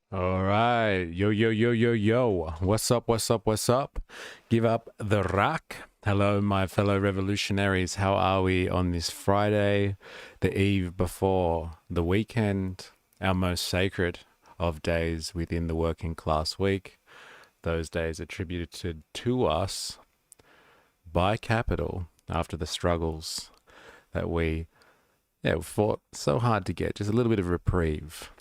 All right. Yo, yo, yo, yo, yo. What's up? What's up? What's up? Give up the rock. Hello, my fellow revolutionaries. How are we on this Friday, the eve before the weekend, our most sacred of days within the working class week? Those days attributed to us by capital after the struggles that we fought so hard to get. Just a little bit of reprieve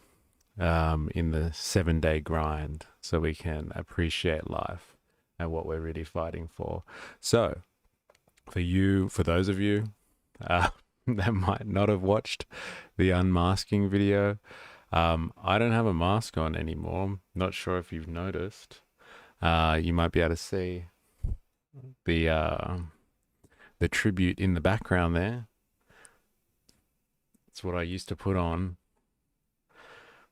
in the 7 day grind so we can appreciate life and what we're really fighting for. So, for those of you uh, that might not have watched the unmasking video, I don't have a mask on anymore. Not sure if you've noticed. You might be able to see the uh, the tribute in the background there. It's what I used to put on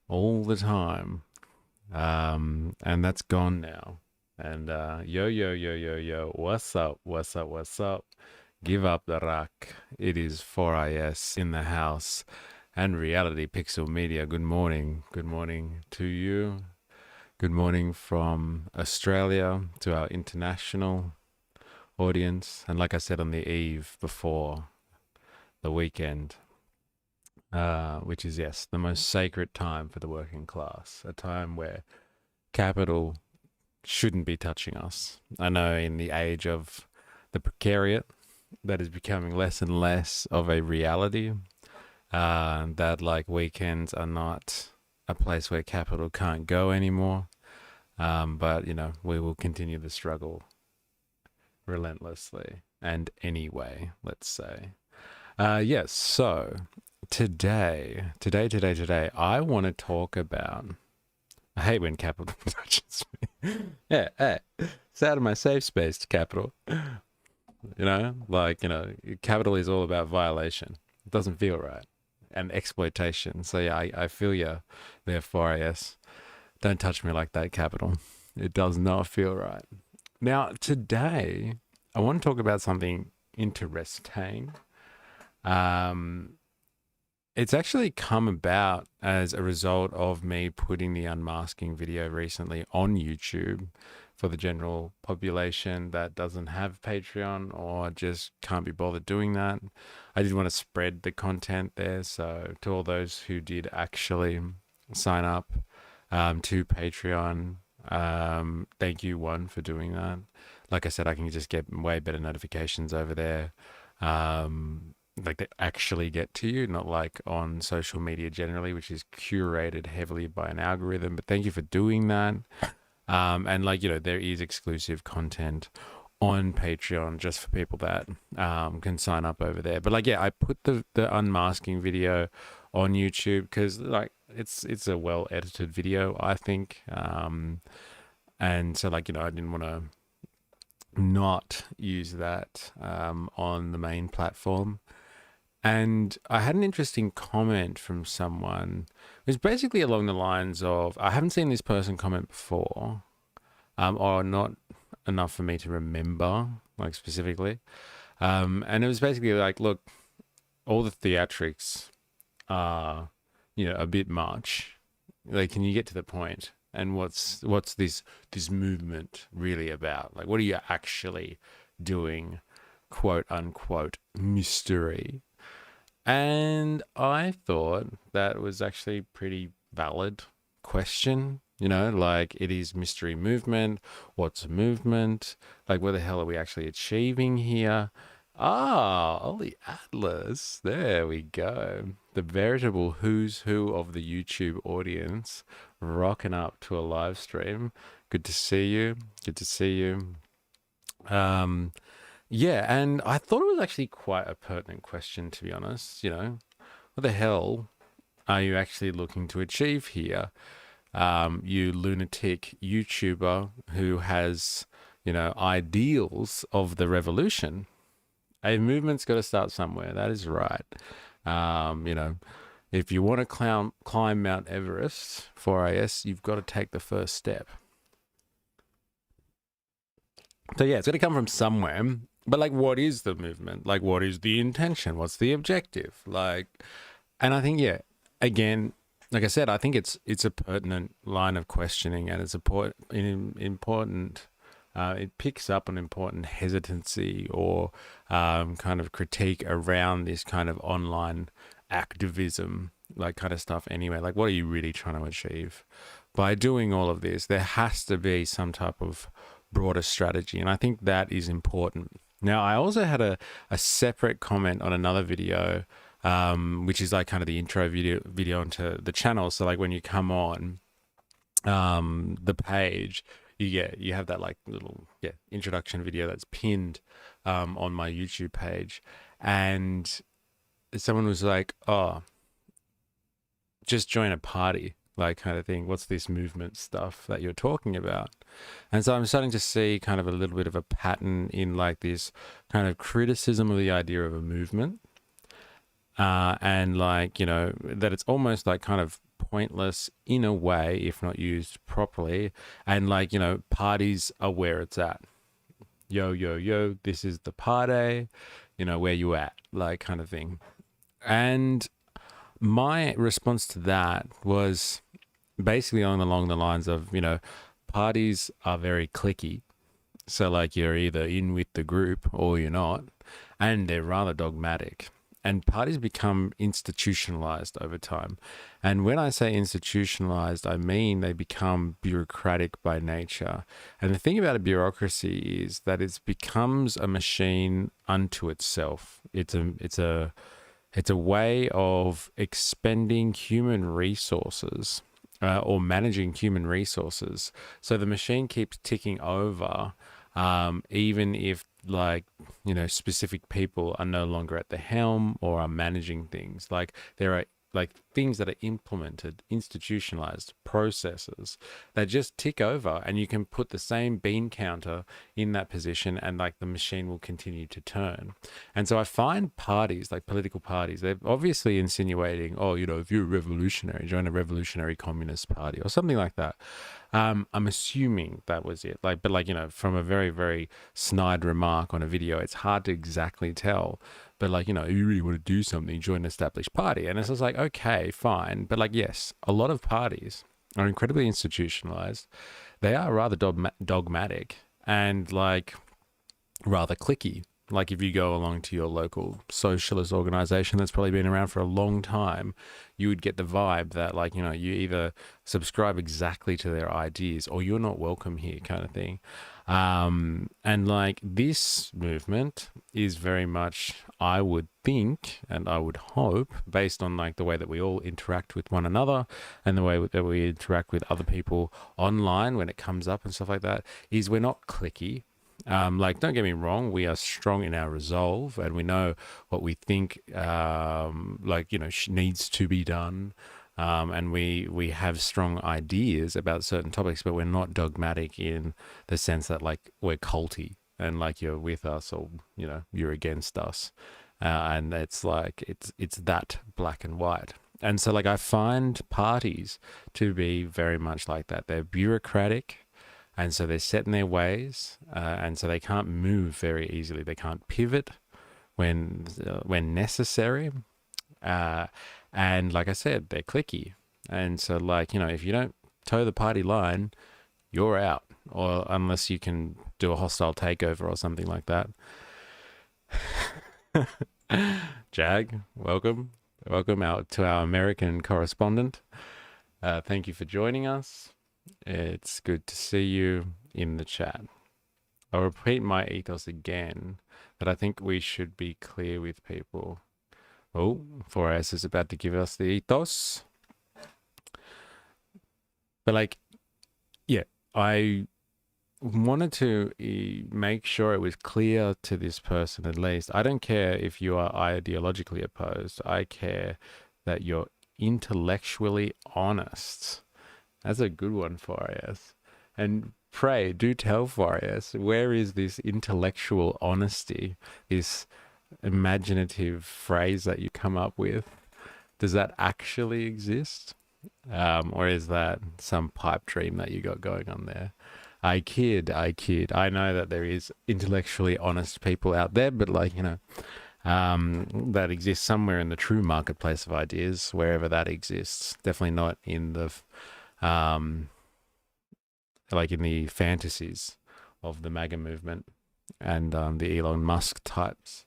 all the time. And that's gone now. And yo, yo, yo, yo, yo, what's up? What's up? What's up? Give up the rock. It is 4IS in the house and Reality Pixel Media. Good morning. Good morning to you. Good morning from Australia to our international audience. And like I said on the eve before the weekend, which is, yes, the most sacred time for the working class, a time where capital shouldn't be touching us. I know in the age of the precariat, that is becoming less and less of a reality, that like weekends are not a place where capital can't go anymore. But, we will continue the struggle relentlessly and anyway, let's say. Yes, so today, I want to talk about. I hate when capital touches me. Yeah, hey, it's out of my safe space, capital. Capital is all about violation. It doesn't feel right. And exploitation. So, yeah, I feel you there, 4AS. Don't touch me like that, capital. It does not feel right. Now, today, I want to talk about something interesting. It's actually come about as a result of me putting the unmasking video recently on YouTube for the general population that doesn't have Patreon or just can't be bothered doing that. I did want to spread the content there. So to all those who did actually sign up to Patreon, thank you, one, for doing that. Like I said, I can just get way better notifications over there. Like they actually get to you, not like on social media generally, which is curated heavily by an algorithm. But thank you for doing that. And there is exclusive content on Patreon just for people that can sign up over there. But I put the unmasking video on YouTube because it's a well edited video, I think. And so I didn't want to not use that on the main platform. And I had an interesting comment from someone. It was basically along the lines of, I haven't seen this person comment before, or not enough for me to remember, like specifically. And it was basically like, look, all the theatrics are, a bit much. Like, can you get to the point? And what's this movement really about? Like, what are you actually doing, quote unquote, MysterE? And I thought that was actually pretty valid question. It is MysterE movement. What's a movement? Like, what the hell are we actually achieving here? Ah, Ollie Atlas. There we go. The veritable who's who of the YouTube audience rocking up to a live stream. Good to see you. Good to see you. Yeah, and I thought it was actually quite a pertinent question, to be honest. What the hell are you actually looking to achieve here? You lunatic YouTuber who has, ideals of the revolution. A movement's got to start somewhere. That is right. If you want to climb Mount Everest, 4IS, you've got to take the first step. So yeah, it's got to come from somewhere. But what is the movement? Like, what is the intention? What's the objective? And I think, yeah, again, like I said, I think it's a pertinent line of questioning, and it's important. It picks up an important hesitancy or kind of critique around this kind of online activism, like kind of stuff. Anyway, like what are you really trying to achieve by doing all of this? There has to be some type of broader strategy, and I think that is important. Now, I also had a separate comment on another video, which is like kind of the intro video onto the channel. So like when you come on the page, you have that like little introduction video that's pinned on my YouTube page, and someone was like, "Oh, just join a party." Like kind of thing. What's this movement stuff that you're talking about? And so I'm starting to see kind of a little bit of a pattern in like this kind of criticism of the idea of a movement. And like, you know, that it's almost like kind of pointless in a way if not used properly. And like, you know, parties are where it's at. Yo, yo, yo, this is the party, you know, where you at, like kind of thing. And my response to that was basically along the lines of, you know, parties are very cliquey. So like you're either in with the group or you're not, and they're rather dogmatic. And parties become institutionalized over time. And when I say institutionalized, I mean they become bureaucratic by nature. And the thing about a bureaucracy is that it becomes a machine unto itself. It's a way of expending human resources or managing human resources. So the machine keeps ticking over, even if, like, you know, specific people are no longer at the helm or are managing things. Like there are like things that are implemented, institutionalized processes that just tick over, and you can put the same bean counter in that position and like the machine will continue to turn. And so I find parties, like political parties, they're obviously insinuating, oh, you know, if you're a revolutionary, join a revolutionary communist party or something like that. I'm assuming that was it. Like, but like, you know, from a very, very snide remark on a video, it's hard to exactly tell. But like, you know, if you really want to do something, join an established party. And it's just like, okay, fine. But like, yes, a lot of parties are incredibly institutionalized. They are rather dogmatic and like rather cliquey. Like if you go along to your local socialist organization that's probably been around for a long time, you would get the vibe that like, you know, you either subscribe exactly to their ideas or you're not welcome here kind of thing. And like this movement is very much, I would think, and I would hope, based on like the way that we all interact with one another and the way that we interact with other people online when it comes up and stuff like that, is we're not cliquey. Like, don't get me wrong, we are strong in our resolve and we know what we think, like, you know, needs to be done. And we have strong ideas about certain topics, but we're not dogmatic in the sense that like we're culty and like you're with us or, you know, you're against us. And it's like, it's that black and white. And so like I find parties to be very much like that. They're bureaucratic. And so they're set in their ways, and so they can't move very easily. They can't pivot when necessary. And like I said, they're cliquey. And so like, you know, if you don't toe the party line, you're out. Or unless you can do a hostile takeover or something like that. Jag, welcome. Welcome out to our American correspondent. Thank you for joining us. It's good to see you in the chat. I'll repeat my ethos again, that I think we should be clear with people. Oh, 4S is about to give us the ethos. But like, yeah, I wanted to make sure it was clear to this person at least. I don't care if you are ideologically opposed. I care that you're intellectually honest. That's a good one, Farias. And pray, do tell Farias, where is this intellectual honesty, this imaginative phrase that you come up with? Does that actually exist? Or is that some pipe dream that you got going on there? I kid. I know that there is intellectually honest people out there, but like, you know, that exists somewhere in the true marketplace of ideas, wherever that exists. Definitely not in the um, like in the fantasies of the MAGA movement and the Elon Musk types.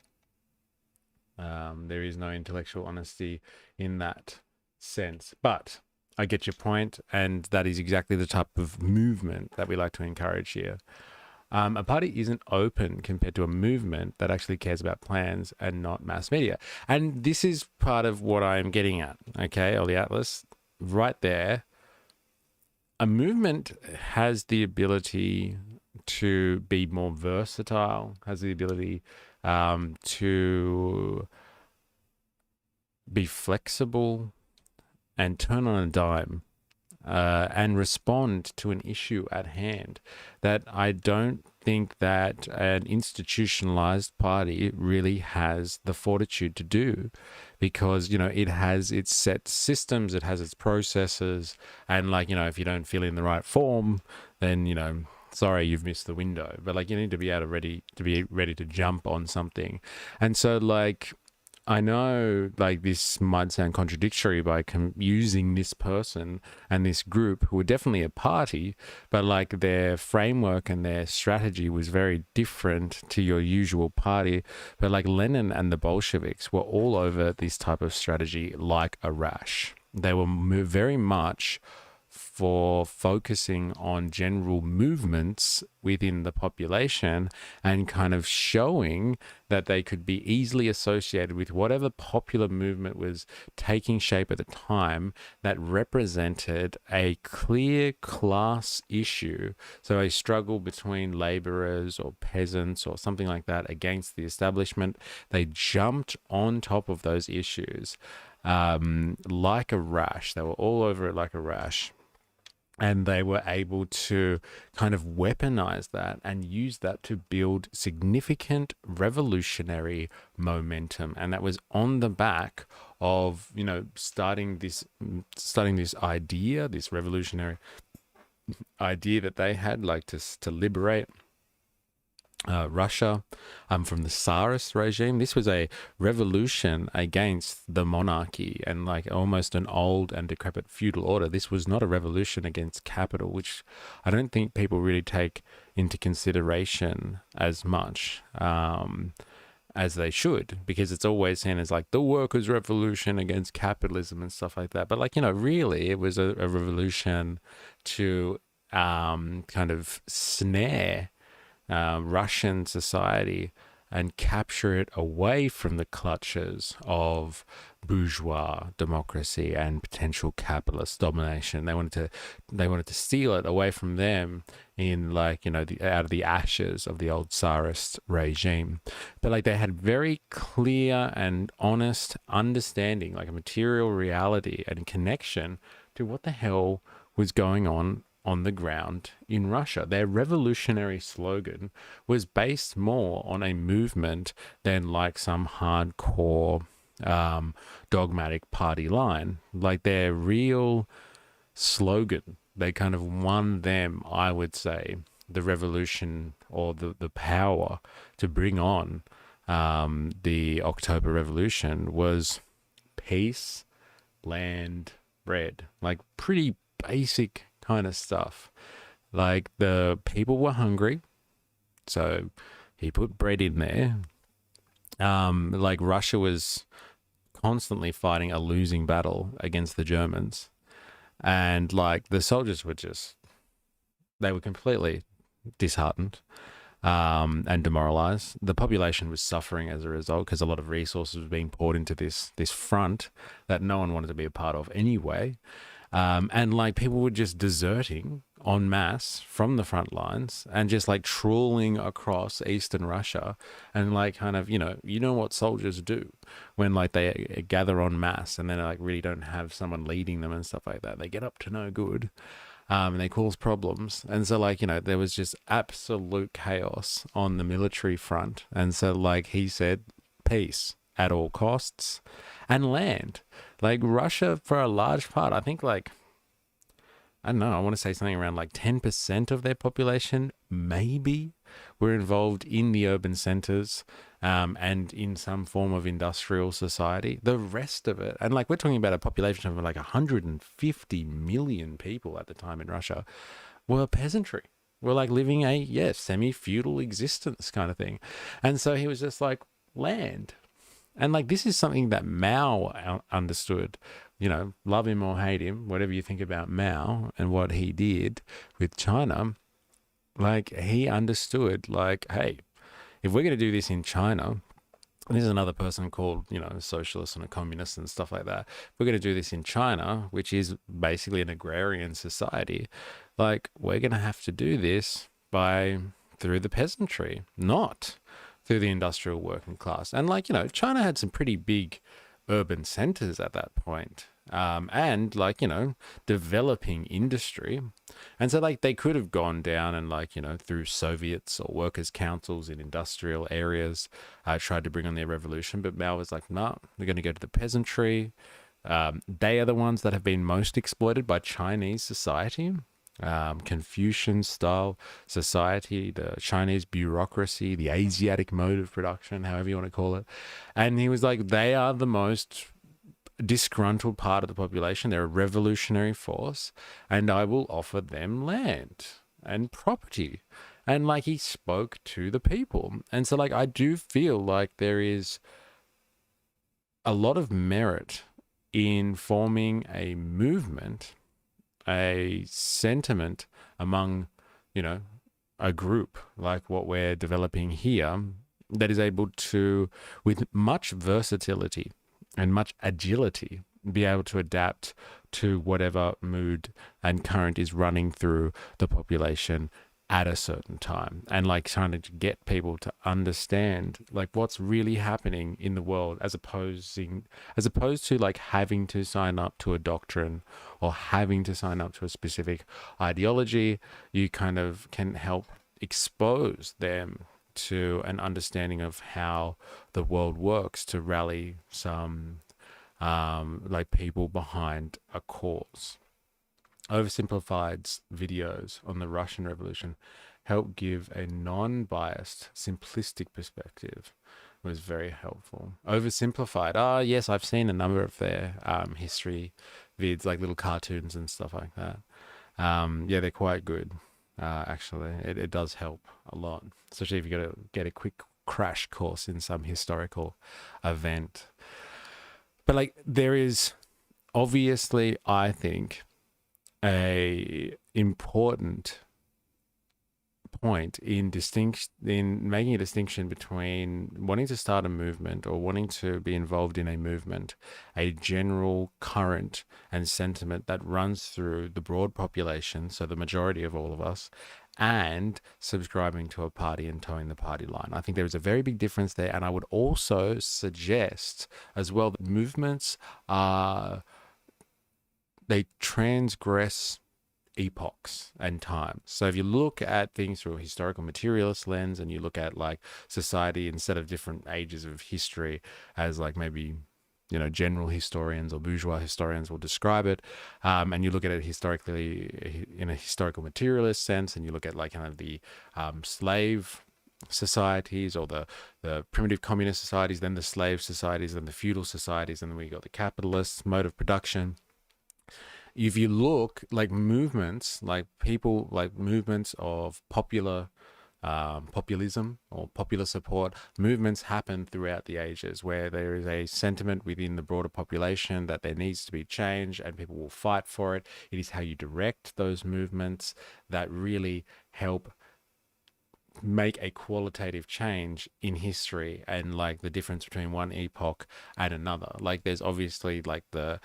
There is no intellectual honesty in that sense. But I get your point, and that is exactly the type of movement that we like to encourage here. A party isn't open compared to a movement that actually cares about plans and not mass media. And this is part of what I'm getting at, okay, Ollie Atlas, right there. A movement has the ability to be more versatile, has the ability to be flexible and turn on a dime and respond to an issue at hand that I don't think that an institutionalized party really has the fortitude to do, because, you know, it has its set systems, it has its processes, and like, you know, if you don't feel in the right form, then, you know, sorry, you've missed the window. But like, you need to be ready to jump on something. And so like, I know like this might sound contradictory by using this person and this group who were definitely a party, but like their framework and their strategy was very different to your usual party. But like Lenin and the Bolsheviks were all over this type of strategy like a rash. They were very much for focusing on general movements within the population and kind of showing that they could be easily associated with whatever popular movement was taking shape at the time that represented a clear class issue. So a struggle between laborers or peasants or something like that against the establishment. They jumped on top of those issues like a rash. They were all over it like a rash. And they were able to kind of weaponize that and use that to build significant revolutionary momentum. And that was on the back of, you know, starting this idea, this revolutionary idea that they had, like to liberate Russia from the Tsarist regime. This was a revolution against the monarchy and like almost an old and decrepit feudal order. This was not a revolution against capital, which I don't think people really take into consideration as much as they should, because it's always seen as like the workers' revolution against capitalism and stuff like that. But like, you know, really it was a revolution to kind of snare Russian society and capture it away from the clutches of bourgeois democracy and potential capitalist domination. They wanted to steal it away from them in, like, you know, out of the ashes of the old Tsarist regime. But like they had very clear and honest understanding, like a material reality and connection to what the hell was going on the ground in Russia. Their revolutionary slogan was based more on a movement than like some hardcore dogmatic party line. Like their real slogan, they kind of won them, I would say, the revolution or the power to bring on the October Revolution was peace, land, bread. Like pretty basic kind of stuff. Like the people were hungry, so he put bread in there. Like Russia was constantly fighting a losing battle against the Germans, and like the soldiers were they were completely disheartened and demoralized. The population was suffering as a result because a lot of resources were being poured into this front that no one wanted to be a part of anyway. And like people were just deserting en masse from the front lines and just like trawling across eastern Russia, and like kind of, you know what soldiers do when like they gather en masse and then like really don't have someone leading them and stuff like that. They get up to no good. And they cause problems. And so like, you know, there was just absolute chaos on the military front. And so like he said, peace at all costs, and land. Like Russia, for a large part, I think like I don't know, I want to say something around like 10% of their population, maybe, were involved in the urban centers and in some form of industrial society. The rest of it, and like we're talking about a population of like 150 million people at the time in Russia, were peasantry. Were like living a, yeah, semi-feudal existence kind of thing. And so he was just like, land. And like this is something that Mao understood. You know, love him or hate him, whatever you think about Mao and what he did with China, like he understood, like, hey, if we're going to do this in China, and there's another person called, you know, a socialist and a communist and stuff like that. We're going to do this in China, which is basically an agrarian society. Like, we're going to have to do this through the peasantry, not through the industrial working class. And like, you know, China had some pretty big urban centers at that point. And like, you know, developing industry. And so like they could have gone down and like, you know, through Soviets or workers' councils in industrial areas, tried to bring on their revolution. But Mao was like, no, we're going to go to the peasantry. They are the ones that have been most exploited by Chinese society. Confucian style society, the Chinese bureaucracy, the Asiatic mode of production, however you want to call it. And he was like, they are the most disgruntled part of the population. They're a revolutionary force, and I will offer them land and property. And like he spoke to the people. And so like I do feel like there is a lot of merit in forming a movement, a sentiment among, you know, a group like what we're developing here that is able to, with much versatility and much agility, be able to adapt to whatever mood and current is running through the population at a certain time, and like trying to get people to understand like what's really happening in the world, as opposed to like having to sign up to a doctrine or having to sign up to a specific ideology. You kind of can help expose them to an understanding of how the world works, to rally some like people behind a cause. Oversimplified videos on the Russian Revolution help give a non-biased, simplistic perspective. It was very helpful. Oversimplified. Yes, I've seen a number of their history vids, like little cartoons and stuff like that. Yeah, they're quite good. Actually, it does help a lot, especially if you got to get a quick crash course in some historical event. But like, there is obviously, I think, a important point in making a distinction between wanting to start a movement or wanting to be involved in a movement, a general current and sentiment that runs through the broad population, so the majority of all of us, and subscribing to a party and towing the party line. I think there is a very big difference there. And I would also suggest as well that movements they transgress epochs and times. So if you look at things through a historical materialist lens, and you look at like society instead of different ages of history as like maybe, you know, general historians or bourgeois historians will describe it, and you look at it historically in a historical materialist sense, and you look at like kind of the slave societies or the primitive communist societies, then the slave societies, then the feudal societies, and then we got the capitalist mode of production. If you look like movements, like people, like movements of populism or popular support, movements happen throughout the ages where there is a sentiment within the broader population that there needs to be change and people will fight for it. It is how you direct those movements that really help make a qualitative change in history, and like the difference between one epoch and another. Like there's obviously like the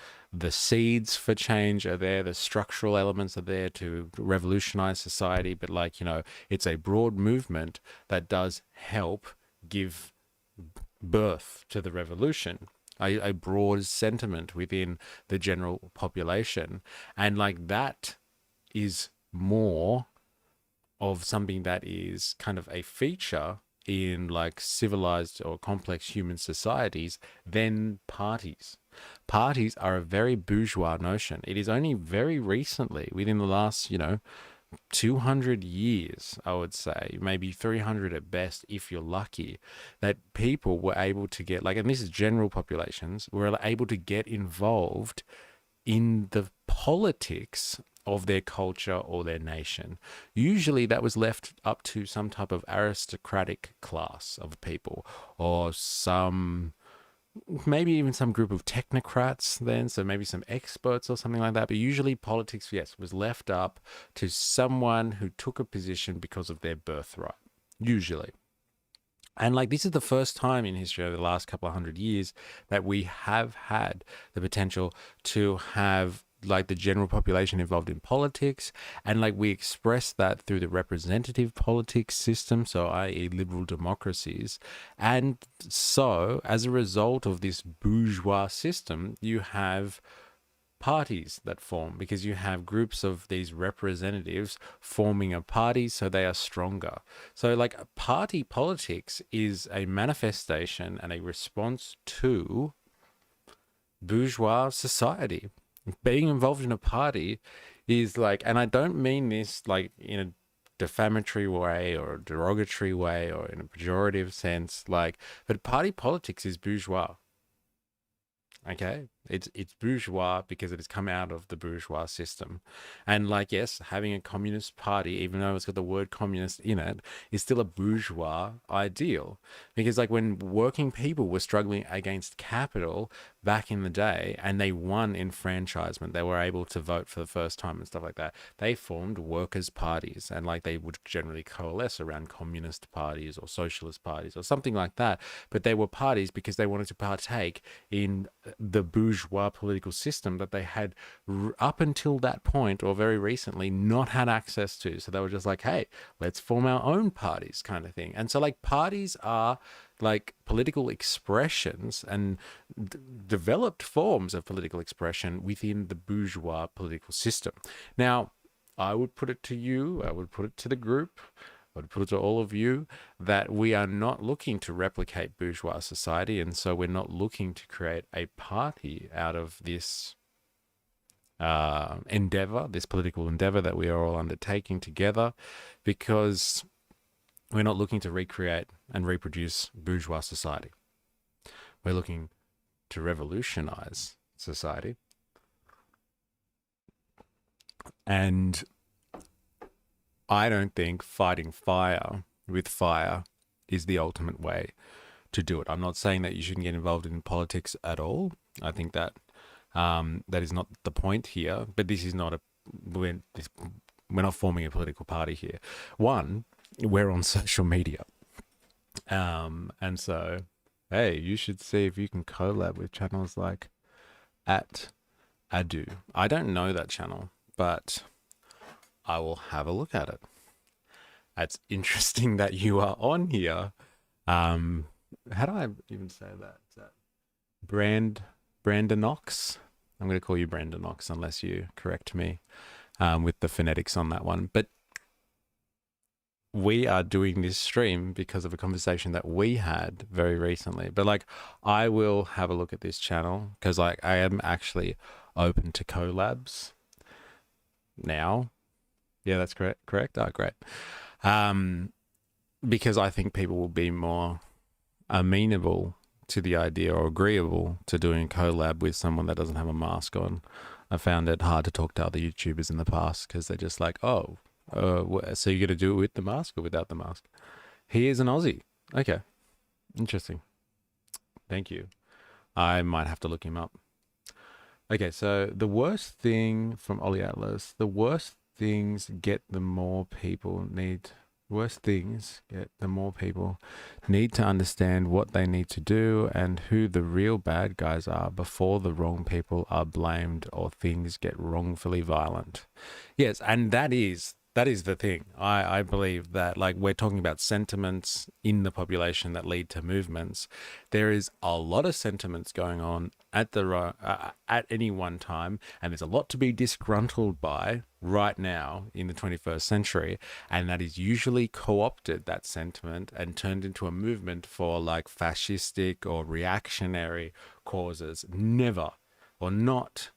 seeds for change are there, the structural elements are there to revolutionize society, but like, you know, it's a broad movement that does help give birth to the revolution, a broad sentiment within the general population. And like that is more of something that is kind of a feature in like civilized or complex human societies than parties. Parties are a very bourgeois notion. It is only very recently, within the last, 200 years, I would say, maybe 300 at best, if you're lucky, that people were able to get, like, and this is general populations, were able to get involved in the politics of their culture or their nation. Usually that was left up to some type of aristocratic class of people, or maybe even some group of technocrats then, so maybe some experts or something like that. But usually politics, yes, was left up to someone who took a position because of their birthright, usually. And like, this is the first time in history over the last couple of 100 years that we have had the potential to have like the general population involved in politics, and like we express that through the representative politics system, so i.e. liberal democracies. And so as a result of this bourgeois system, you have parties that form, because you have groups of these representatives forming a party, so they are stronger. So like, party politics is a manifestation and a response to bourgeois society. Being involved in a party is like, and I don't mean this like in a defamatory way or a derogatory way or in a pejorative sense, like, but party politics is bourgeois. Okay, it's bourgeois because it has come out of the bourgeois system. And like, yes, having a communist party, even though it's got the word communist in it, is still a bourgeois ideal. Because like, when working people were struggling against capital back in the day and they won enfranchisement, they were able to vote for the first time and stuff like that, they formed workers' parties, and like, they would generally coalesce around communist parties or socialist parties or something like that. But they were parties because they wanted to partake in the bourgeois political system that they had up until that point, or very recently, not had access to. So they were just like, hey, let's form our own parties, kind of thing. And so like, parties are like political expressions and developed forms of political expression within the bourgeois political system. Now, I would put it to you, I would put it to the group, I would put it to all of you, that we are not looking to replicate bourgeois society, and so we're not looking to create a party out of this endeavor, this political endeavor that we are all undertaking together, because we're not looking to recreate and reproduce bourgeois society. We're looking to revolutionize society. And I don't think fighting fire with fire is the ultimate way to do it. I'm not saying that you shouldn't get involved in politics at all. I think that that is not the point here. But this is not we're not forming a political party here. One, we're on social media. And so, hey, you should see if you can collab with channels like @Adu. I don't know that channel, but I will have a look at it. It's interesting that you are on here. How do I even say that? Is that Brandonox? I'm going to call you Brandonox unless you correct me with the phonetics on that one. But we are doing this stream because of a conversation that we had very recently. But like, I will have a look at this channel because like, I am actually open to collabs now. Yeah, that's correct. Oh, great. Because I think people will be more amenable to the idea, or agreeable to doing a collab with someone that doesn't have a mask on. I found it hard to talk to other YouTubers in the past because they're just like, oh, so you're going to do it with the mask or without the mask? He is an Aussie. Okay. Interesting. Thank you. I might have to look him up. Okay, so the worst thing from Ollie Atlas, the worst things get the more people need to understand what they need to do and who the real bad guys are before the wrong people are blamed or things get wrongfully violent. Yes, and that is the thing. I believe that, like, we're talking about sentiments in the population that lead to movements. There is a lot of sentiments going on at at any one time, and there's a lot to be disgruntled by right now in the 21st century, and that is usually co-opted, that sentiment, and turned into a movement for like fascistic or reactionary causes. Never, or not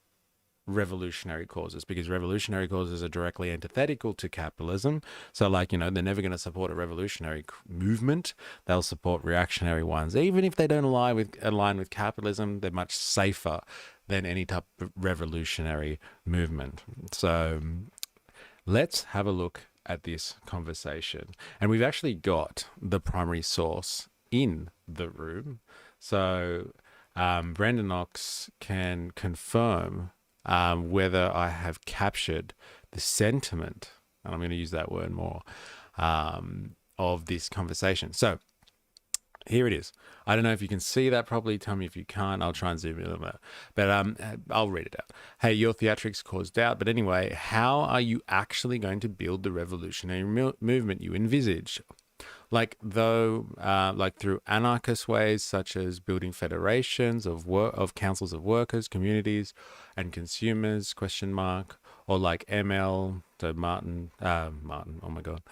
revolutionary causes, because revolutionary causes are directly antithetical to capitalism. So like, you know, they're never going to support a revolutionary movement. They'll support reactionary ones. Even if they don't align with capitalism, they're much safer than any type of revolutionary movement. So let's have a look at this conversation. And we've actually got the primary source in the room. So Brandon Knox can confirm whether I have captured the sentiment, and I'm going to use that word more, of this conversation. So here it is. I don't know if you can see that properly. Tell me if you can't. I'll try and zoom in a little bit. But I'll read it out. Hey, your theatrics caused doubt. But anyway, how are you actually going to build the revolutionary movement you envisage? Like through anarchist ways, such as building federations of councils of workers, communities, and consumers ? Or like ML, so Martin. Oh my God,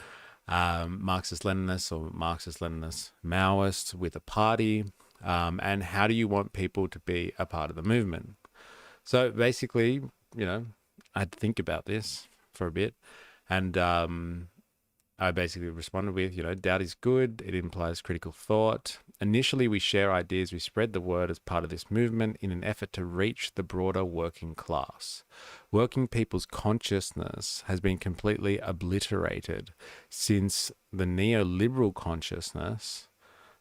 Marxist-Leninists or Marxist-Leninist Maoists with a party. And how do you want people to be a part of the movement? So basically, you know, I had to think about this for a bit, and I basically responded with, you know, doubt is good. It implies critical thought. Initially, we share ideas. We spread the word as part of this movement in an effort to reach the broader working class. Working people's consciousness has been completely obliterated since the neoliberal consciousness,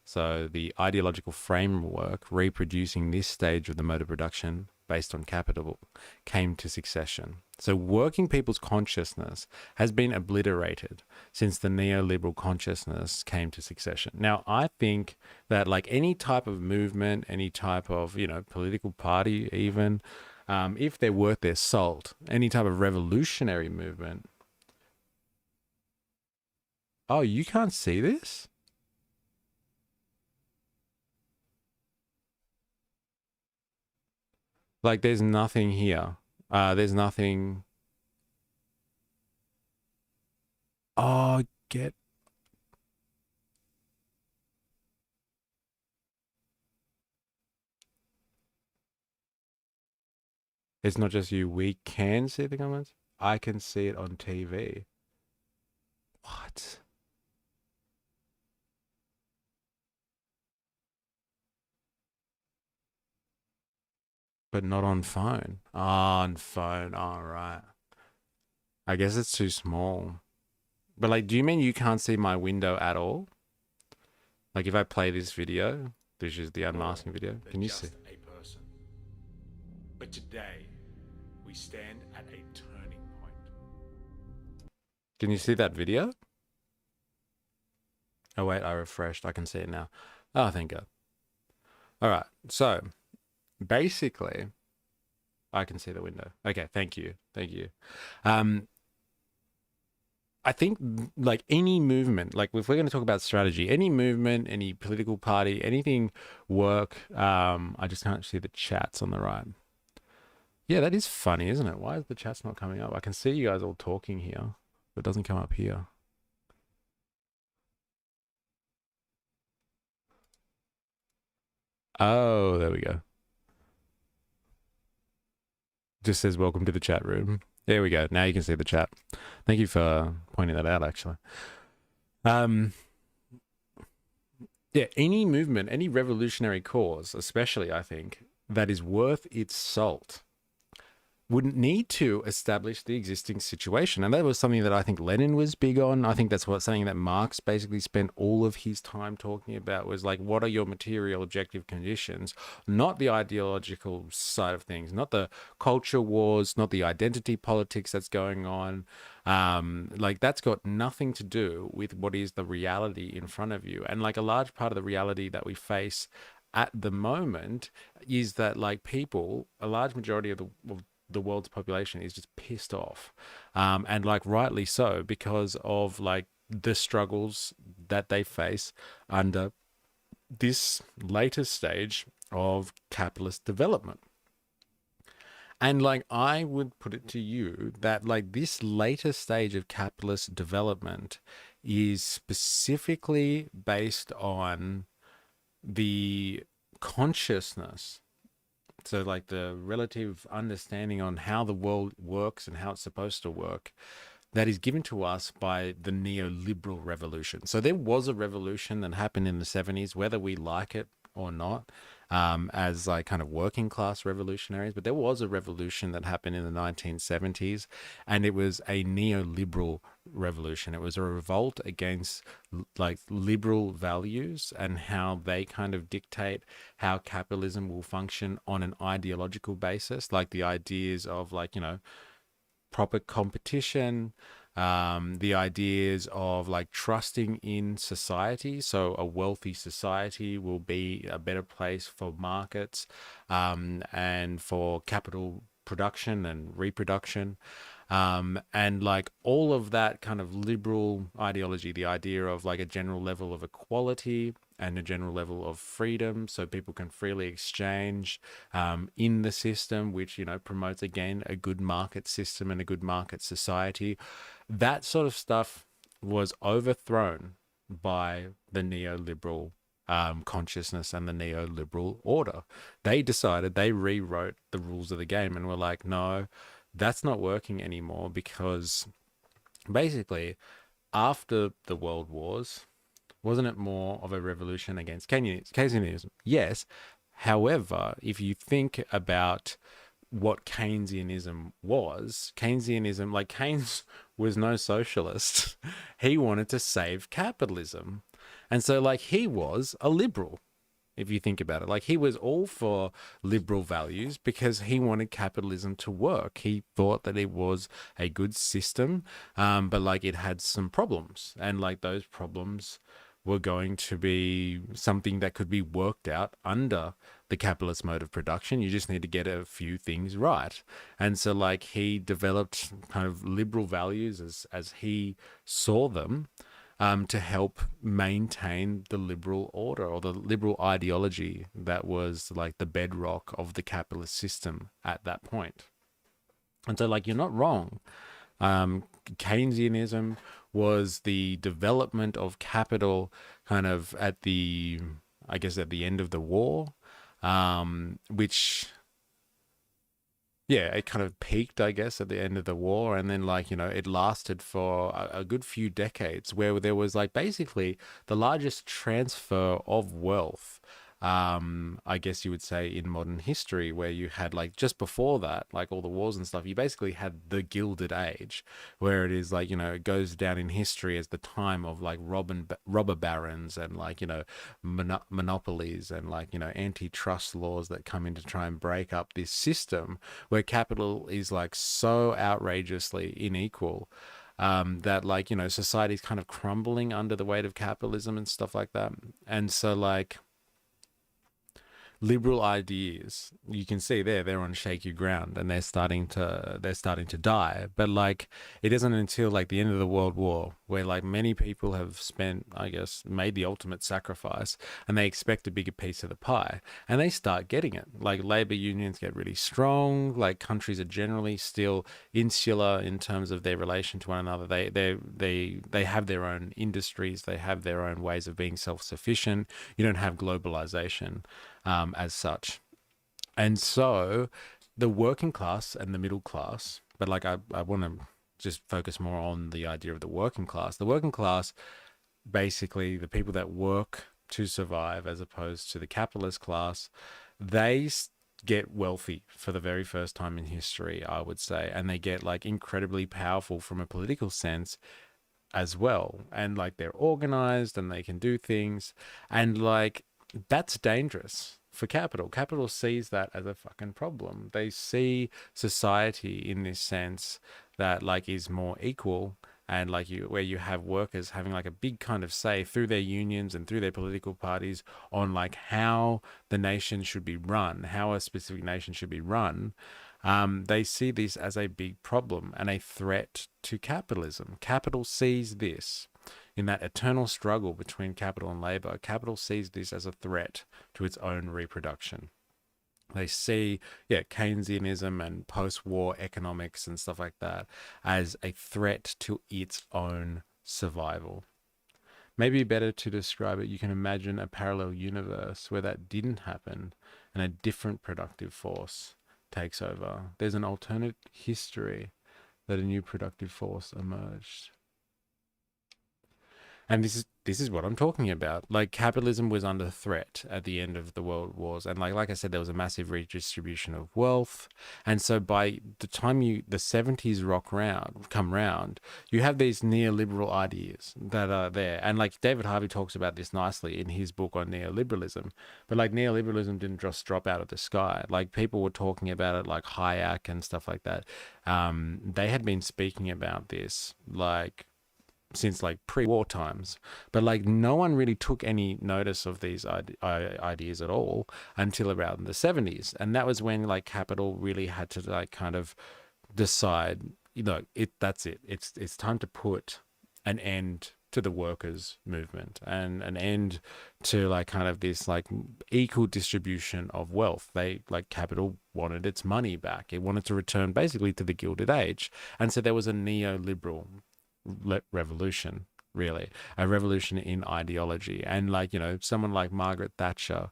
so the ideological framework reproducing this stage of the mode of production based on capital, came to succession. So working people's consciousness has been obliterated since the neoliberal consciousness came to succession. Now, I think that like any type of movement, any type of, you know, political party even, if they're worth their salt, any type of revolutionary movement. Oh, you can't see this? Like there's nothing here. There's nothing. Oh, get. It's not just you. We can see the comments. I can see it on TV. What? But not on phone. Oh, on phone. All right. I guess it's too small. But like, do you mean you can't see my window at all? Like if I play this video, this is the unmasking video. Can you see? A person. But today, we stand at a turning point. Can you see that video? Oh wait, I refreshed. I can see it now. Oh, thank God. All right. So basically, I can see the window. Okay, thank you. Thank you. I think like any movement, like if we're going to talk about strategy, any movement, any political party, anything work, I just can't see the chats on the right. Yeah, that is funny, isn't it? Why is the chats not coming up? I can see you guys all talking here, but it doesn't come up here. Oh, there we go. Just says welcome to the chat room. There we go. Now you can see the chat. Thank you for pointing that out, actually. Yeah, any movement, any revolutionary cause, especially, I think, that is worth its salt, wouldn't need to establish the existing situation. And that was something that I think Lenin was big on. I think that's something that Marx basically spent all of his time talking about, was like, what are your material objective conditions? Not the ideological side of things, not the culture wars, not the identity politics that's going on. Like that's got nothing to do with what is the reality in front of you. And like a large part of the reality that we face at the moment is that like people, a large majority of the world's population is just pissed off, and like rightly so, because of like the struggles that they face under this latest stage of capitalist development. And like I would put it to you that like this later stage of capitalist development is specifically based on the consciousness, so like the relative understanding on how the world works and how it's supposed to work, that is given to us by the neoliberal revolution. So there was a revolution that happened in the 70s, whether we like it or not, as like kind of working class revolutionaries. But there was a revolution that happened in the 1970s, and it was a neoliberal revolution. It was a revolt against like liberal values and how they kind of dictate how capitalism will function on an ideological basis, like the ideas of like, you know, proper competition, the ideas of like trusting in society. So a wealthy society will be a better place for markets, and for capital production and reproduction. And like all of that kind of liberal ideology, the idea of like a general level of equality and a general level of freedom, so people can freely exchange in the system, which, you know, promotes again a good market system and a good market society. That sort of stuff was overthrown by the neoliberal consciousness and the neoliberal order. They decided, they rewrote the rules of the game and were like, no, that's not working anymore, because basically after the world wars, wasn't it more of a revolution against Keynesianism? Yes. However, if you think about what Keynesianism, like Keynes was no socialist. He wanted to save capitalism. And so, like, he was a liberal, if you think about it. Like, he was all for liberal values because he wanted capitalism to work. He thought that it was a good system, but like it had some problems, and like those problems were going to be something that could be worked out under the capitalist mode of production. You just need to get a few things right. And so like he developed kind of liberal values as he saw them, to help maintain the liberal order or the liberal ideology that was like the bedrock of the capitalist system at that point. And so, like, you're not wrong. Keynesianism was the development of capital kind of at the, I guess, at the end of the war, which, yeah, it kind of peaked, I guess, at the end of the war. And then, like, you know, it lasted for a good few decades where there was, like, basically the largest transfer of wealth, I guess you would say, in modern history, where you had, like, just before that, like all the wars and stuff, you basically had the Gilded Age, where it is like, you know, it goes down in history as the time of like robber barons and like, you know, monopolies and like, you know, antitrust laws that come in to try and break up this system where capital is like so outrageously unequal, that like, you know, society's kind of crumbling under the weight of capitalism and stuff like that. And so like liberal ideas, you can see they're on shaky ground and they're starting to die. But like it isn't until like the end of the World War where like many people have spent, I guess, made the ultimate sacrifice, and they expect a bigger piece of the pie, and they start getting it. Like labor unions get really strong. Like countries are generally still insular in terms of their relation to one another. They have their own industries, they have their own ways of being self-sufficient. You don't have globalization, as such. And so the working class and the middle class, but like I want to just focus more on the idea of the working class. The working class, basically the people that work to survive as opposed to the capitalist class, they get wealthy for the very first time in history, I would say. And they get like incredibly powerful from a political sense as well. And like they're organized and they can do things. And like that's dangerous for capital. Capital sees that as a fucking problem. They see society in this sense that like is more equal, and like you, where you have workers having like a big kind of say through their unions and through their political parties on like how the nation should be run, how a specific nation should be run. They see this as a big problem and a threat to capitalism. Capital sees this. In that eternal struggle between capital and labor, capital sees this as a threat to its own reproduction. They see, yeah, Keynesianism and post-war economics and stuff like that as a threat to its own survival. Maybe better to describe it, you can imagine a parallel universe where that didn't happen and a different productive force takes over. There's an alternate history that a new productive force emerged. And this is what I'm talking about. Like, capitalism was under threat at the end of the world wars, and like I said, there was a massive redistribution of wealth. And so by the time the 70s come round, you have these neoliberal ideas that are there. And like David Harvey talks about this nicely in his book on neoliberalism. But like, neoliberalism didn't just drop out of the sky. Like, people were talking about it, like Hayek and stuff like that. They had been speaking about this like since like pre-war times, but like no one really took any notice of these ideas at all until around the 70s. And that was when like capital really had to like kind of decide, that's it, it's time to put an end to the workers movement and an end to like kind of this like equal distribution of wealth. They like, capital wanted its money back, it wanted to return basically to the Gilded Age. And so there was a neoliberal revolution, really, a revolution in ideology. And like, someone like Margaret Thatcher,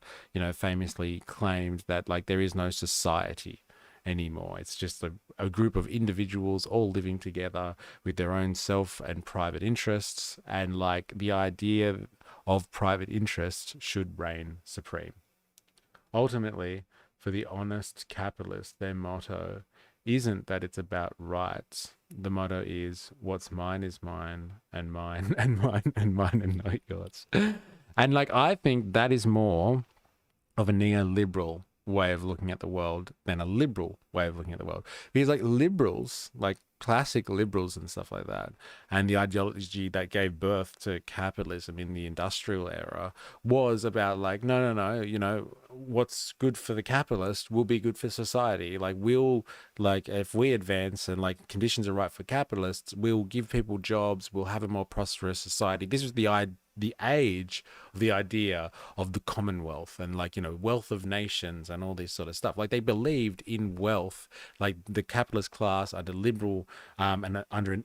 famously claimed that like there is no society anymore. It's just a group of individuals all living together with their own self and private interests. And like, the idea of private interests should reign supreme. Ultimately, for the honest capitalist, their motto isn't that it's about rights. The motto is what's mine is mine, and mine and mine and mine and not yours. And like, I think that is more of a neoliberal way of looking at the world than a liberal way of looking at the world. Because like, liberals, like classic liberals and stuff like that, and the ideology that gave birth to capitalism in the industrial era was about like, no, what's good for the capitalist will be good for society. Like, if we advance and like conditions are right for capitalists, we'll give people jobs, we'll have a more prosperous society. This was the age of the idea of the Commonwealth and like, wealth of nations and all this sort of stuff. Like, they believed in wealth, like the capitalist class under liberal and under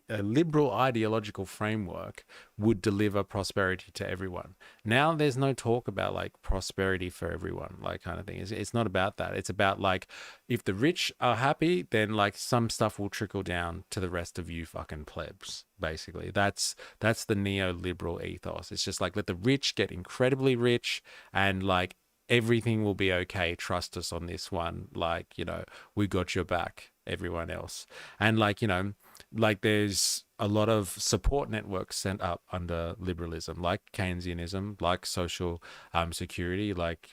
a liberal ideological framework would deliver prosperity to everyone. Now there's no talk about like prosperity for everyone, like kind of thing. It's not about that. It's about like, if the rich are happy, then like some stuff will trickle down to the rest of you fucking plebs. Basically, that's the neoliberal ethos. It's just like, let the rich get incredibly rich and like everything will be okay. Trust us on this one. Like, we got your back, everyone else. And like, like there's a lot of support networks sent up under liberalism, like Keynesianism, like social security, like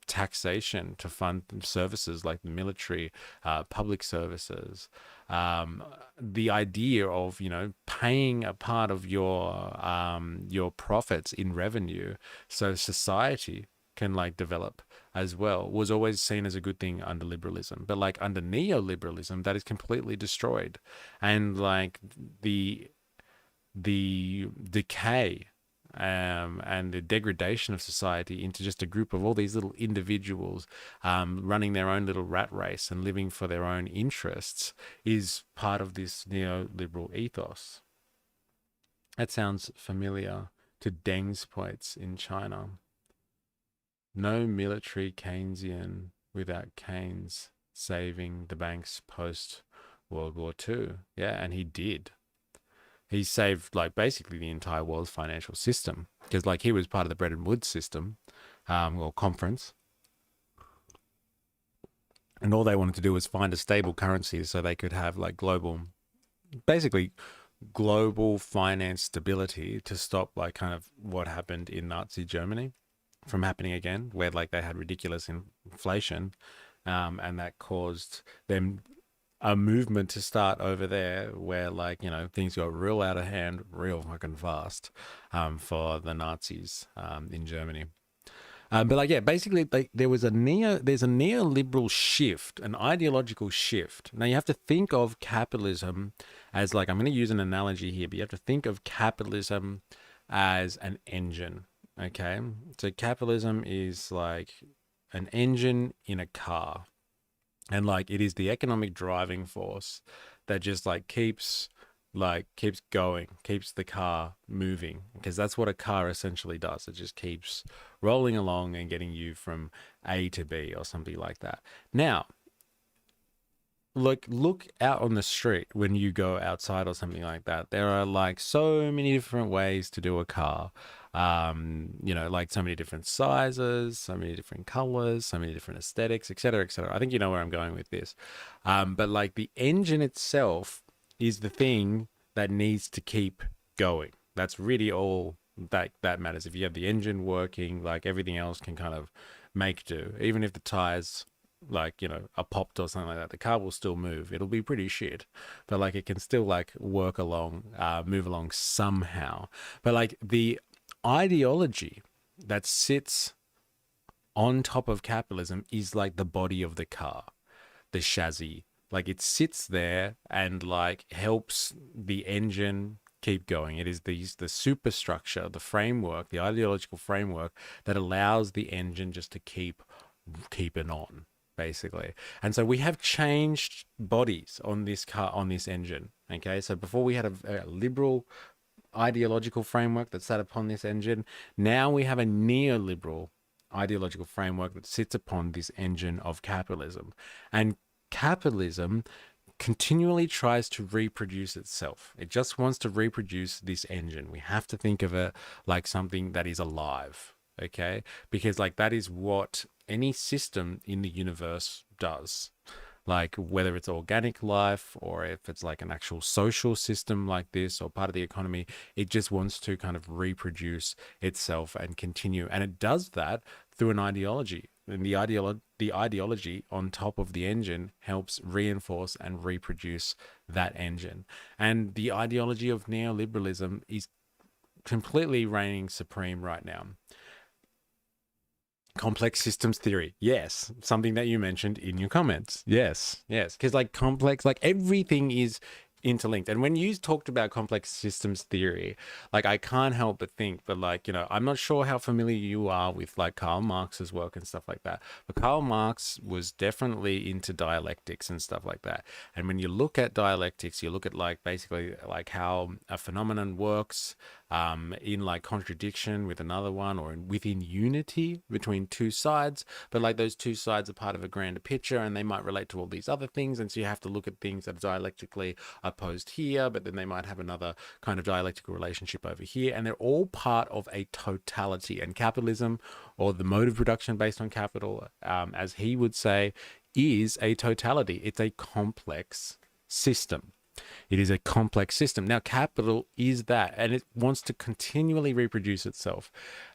taxation to fund services like the military, public services. The idea of paying a part of your profits in revenue so society can like develop as well was always seen as a good thing under liberalism. But like, under neoliberalism, that is completely destroyed. And like, the decay and the degradation of society into just a group of all these little individuals running their own little rat race and living for their own interests is part of this neoliberal ethos. That sounds familiar to Deng's points in China. No military Keynesian without Keynes saving the banks post World War II. Yeah, and he did. He saved like basically the entire world's financial system, because like, he was part of the Bretton Woods system or conference, and all they wanted to do was find a stable currency so they could have like basically global finance stability to stop like kind of what happened in Nazi Germany from happening again, where like they had ridiculous inflation and that caused them a movement to start over there where like, things got real out of hand real fucking fast for the Nazis in Germany. But like, yeah, basically, like, there's a neoliberal shift, an ideological shift. Now you have to think of capitalism as, like, I'm going to use an analogy here, but you have to think of capitalism as an engine. Okay, so capitalism is like an engine in a car, and like it is the economic driving force that just keeps going, keeps the car moving, because that's what a car essentially does. It just keeps rolling along and getting you from A to B or something like that. Now, look out on the street when you go outside or something like that. There are like so many different ways to do a car. Like so many different sizes, so many different colors, so many different aesthetics, etc., etc. I think you know where I'm going with this. But like the engine itself is the thing that needs to keep going. That's really all that matters. If you have the engine working, like everything else can kind of make do. Even if the tires are popped or something like that, the car will still move. It'll be pretty shit, but like it can still like work along, move along somehow. But like the ideology that sits on top of capitalism is like the body of the car, the chassis. Like it sits there and like helps the engine keep going. It is the superstructure, the framework, the ideological framework that allows the engine just to keep it on, basically. And so we have changed bodies on this car, on this engine. Okay, so before we had a liberal ideological framework that sat upon this engine. Now we have a neoliberal ideological framework that sits upon this engine of capitalism. And capitalism continually tries to reproduce itself. It just wants to reproduce this engine. We have to think of it like something that is alive, okay? Because like that is what any system in the universe does. Like whether it's organic life or if it's like an actual social system like this or part of the economy, it just wants to kind of reproduce itself and continue. And it does that through an ideology. And the ideology on top of the engine helps reinforce and reproduce that engine. And the ideology of neoliberalism is completely reigning supreme right now. Complex systems theory, yes, something that you mentioned in your comments. Yes, because like complex, like everything is interlinked. And when you talked about complex systems theory, like I can't help but think, but like, I'm not sure how familiar you are with like Karl Marx's work and stuff like that, but Karl Marx was definitely into dialectics and stuff like that. And when you look at dialectics, you look at like basically like how a phenomenon works in like contradiction with another one, or within unity between two sides, but like those two sides are part of a grander picture and they might relate to all these other things. And so you have to look at things that are dialectically opposed here, but then they might have another kind of dialectical relationship over here, and they're all part of a totality. And capitalism, or the mode of production based on capital, as he would say, is a totality. It's a complex system. It is a complex system. Now, capital is that, and it wants to continually reproduce itself.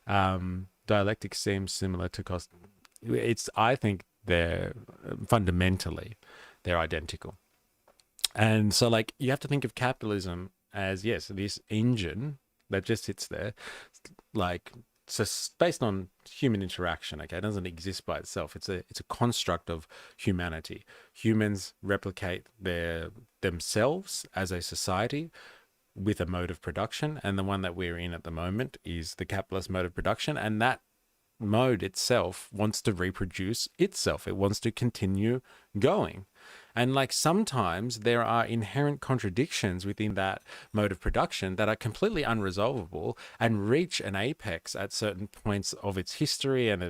Dialectics seems similar to cost. I think they're fundamentally, they're identical. And so like you have to think of capitalism as, yes, this engine that just sits there, like, so based on human interaction. Okay, it doesn't exist by itself. It's a construct of humanity. Humans replicate themselves as a society with a mode of production, and the one that we're in at the moment is the capitalist mode of production, and that mode itself wants to reproduce itself. It wants to continue going. And like sometimes there are inherent contradictions within that mode of production that are completely unresolvable and reach an apex at certain points of its history and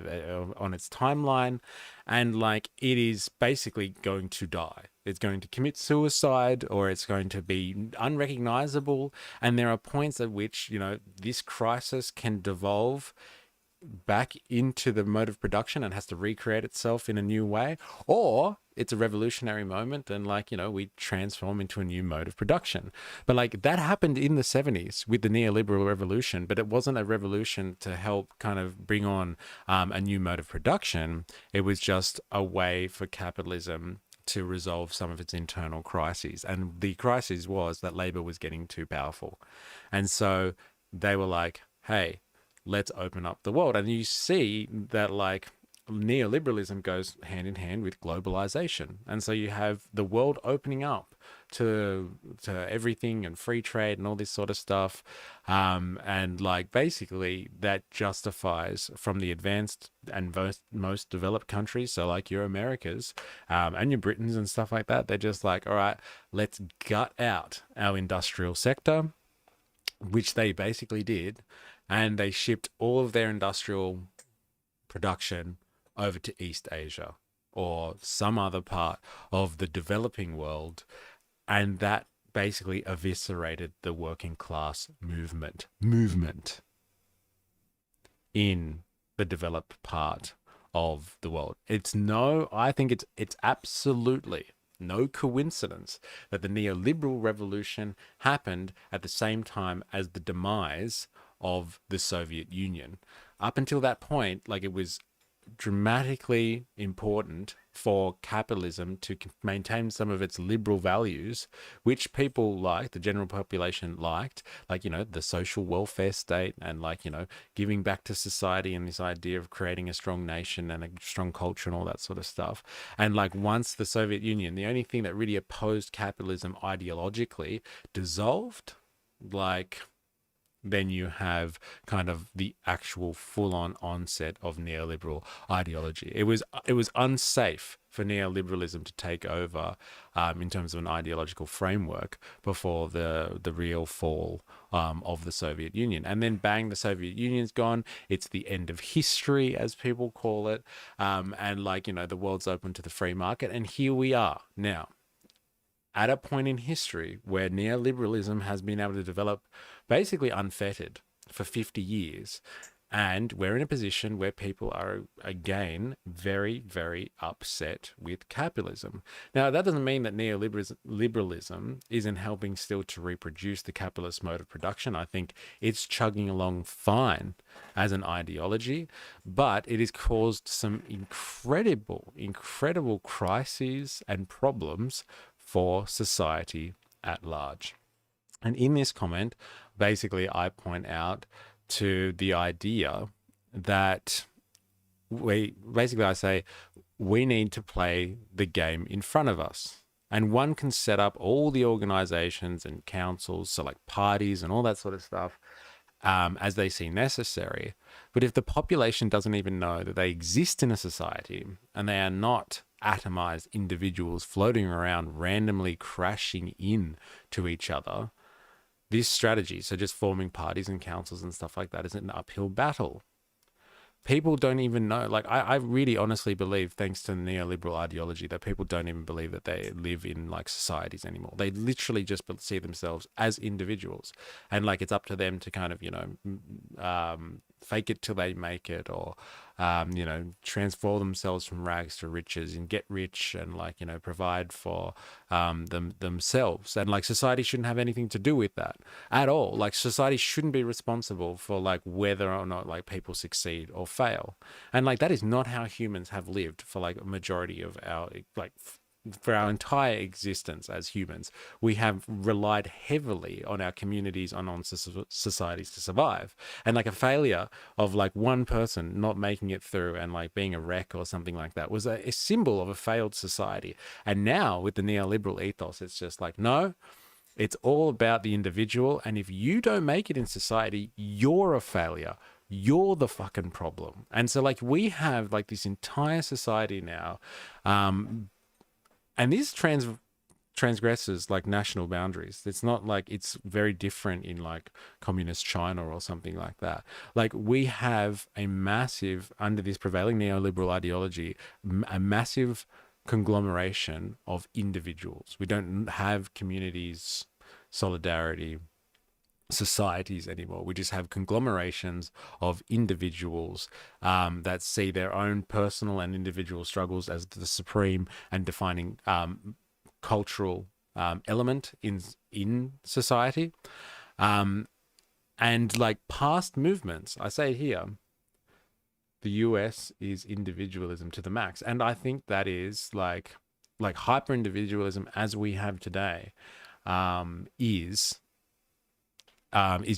on its timeline. And like it is basically going to die. It's going to commit suicide, or it's going to be unrecognizable. And there are points at which, this crisis can devolve back into the mode of production and has to recreate itself in a new way, or it's a revolutionary moment and we transform into a new mode of production. But like that happened in the 70s with the neoliberal revolution, but it wasn't a revolution to help kind of bring on a new mode of production. It was just a way for capitalism to resolve some of its internal crises. And the crisis was that labor was getting too powerful. And so they were like, hey, let's open up the world. And you see that like neoliberalism goes hand in hand with globalization. And so you have the world opening up to everything and free trade and all this sort of stuff. And like basically that justifies from the advanced and most developed countries, so like your Americas and your Britons and stuff like that, they're just like, all right, let's gut out our industrial sector, which they basically did, and they shipped all of their industrial production over to East Asia or some other part of the developing world, and that basically eviscerated the working class movement in the developed part of the world. I think it's absolutely no coincidence that the neoliberal revolution happened at the same time as the demise of the Soviet Union. Up until that point, like, it was dramatically important for capitalism to maintain some of its liberal values, which people liked, the general population liked, like, you know, the social welfare state and, like, you know, giving back to society and this idea of creating a strong nation and a strong culture and all that sort of stuff. And like once the Soviet Union, the only thing that really opposed capitalism ideologically, dissolved, like, then you have kind of the actual full-on onset of neoliberal ideology. It was unsafe for neoliberalism to take over in terms of an ideological framework before the real fall of the Soviet Union. And then bang, the Soviet Union's gone. It's the end of history, as people call it. And like, you know, the world's open to the free market. And here we are now, at a point in history where neoliberalism has been able to develop basically unfettered for 50 years. And we're in a position where people are, again, very, very upset with capitalism. Now, that doesn't mean that neoliberalism isn't helping still to reproduce the capitalist mode of production. I think it's chugging along fine as an ideology, but it has caused some incredible crises and problems for society at large. And in this comment, basically, I point out to the idea that I say, we need to play the game in front of us. And one can set up all the organizations and councils, so like parties and all that sort of stuff, as they see necessary. But if the population doesn't even know that they exist in a society and they are not atomized individuals floating around randomly crashing in to each other, this strategy, so just forming parties and councils and stuff like that, is an uphill battle. People don't even know. Like, I really honestly believe, thanks to neoliberal ideology, that people don't even believe that they live in like societies anymore. They literally just see themselves as individuals, and like it's up to them to kind of, you know, fake it till they make it, or you know, transform themselves from rags to riches and get rich and, like, you know, provide for themselves. And like society shouldn't have anything to do with that at all. Like society shouldn't be responsible for like whether or not like people succeed or fail. And like that is not how humans have lived for like a majority of our, like, for our entire existence as humans. We have relied heavily on our communities and on societies to survive. And like a failure of like one person not making it through and like being a wreck or something like that was a symbol of a failed society. And now with the neoliberal ethos, it's just like, no, it's all about the individual. And if you don't make it in society, you're a failure. You're the fucking problem. And so like we have like this entire society now, and this transgresses like national boundaries. It's not like it's very different in like communist China or something like that. Like we have a massive, under this prevailing neoliberal ideology, a massive conglomeration of individuals. We don't have communities, solidarity, societies anymore. We just have conglomerations of individuals that see their own personal and individual struggles as the supreme and defining cultural element in society. And like past movements, I say here, the US is individualism to the max. And I think that is like hyper individualism as we have today is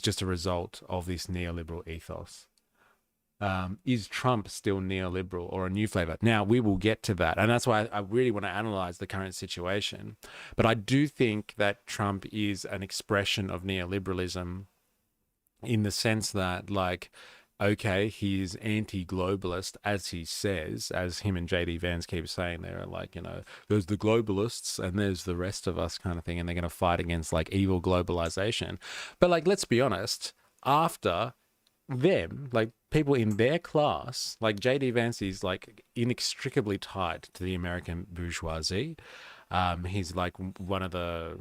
just a result of this neoliberal ethos. Is Trump still neoliberal or a new flavor? Now, we will get to that. And that's why I really want to analyze the current situation. But I do think that Trump is an expression of neoliberalism in the sense that, like, okay, he's anti-globalist, as he says, as him and JD Vance keep saying. They're like, there's the globalists and there's the rest of us kind of thing, and they're going to fight against like evil globalization. But like, let's be honest, after them, like people in their class, like JD Vance is like inextricably tied to the American bourgeoisie. He's like one of the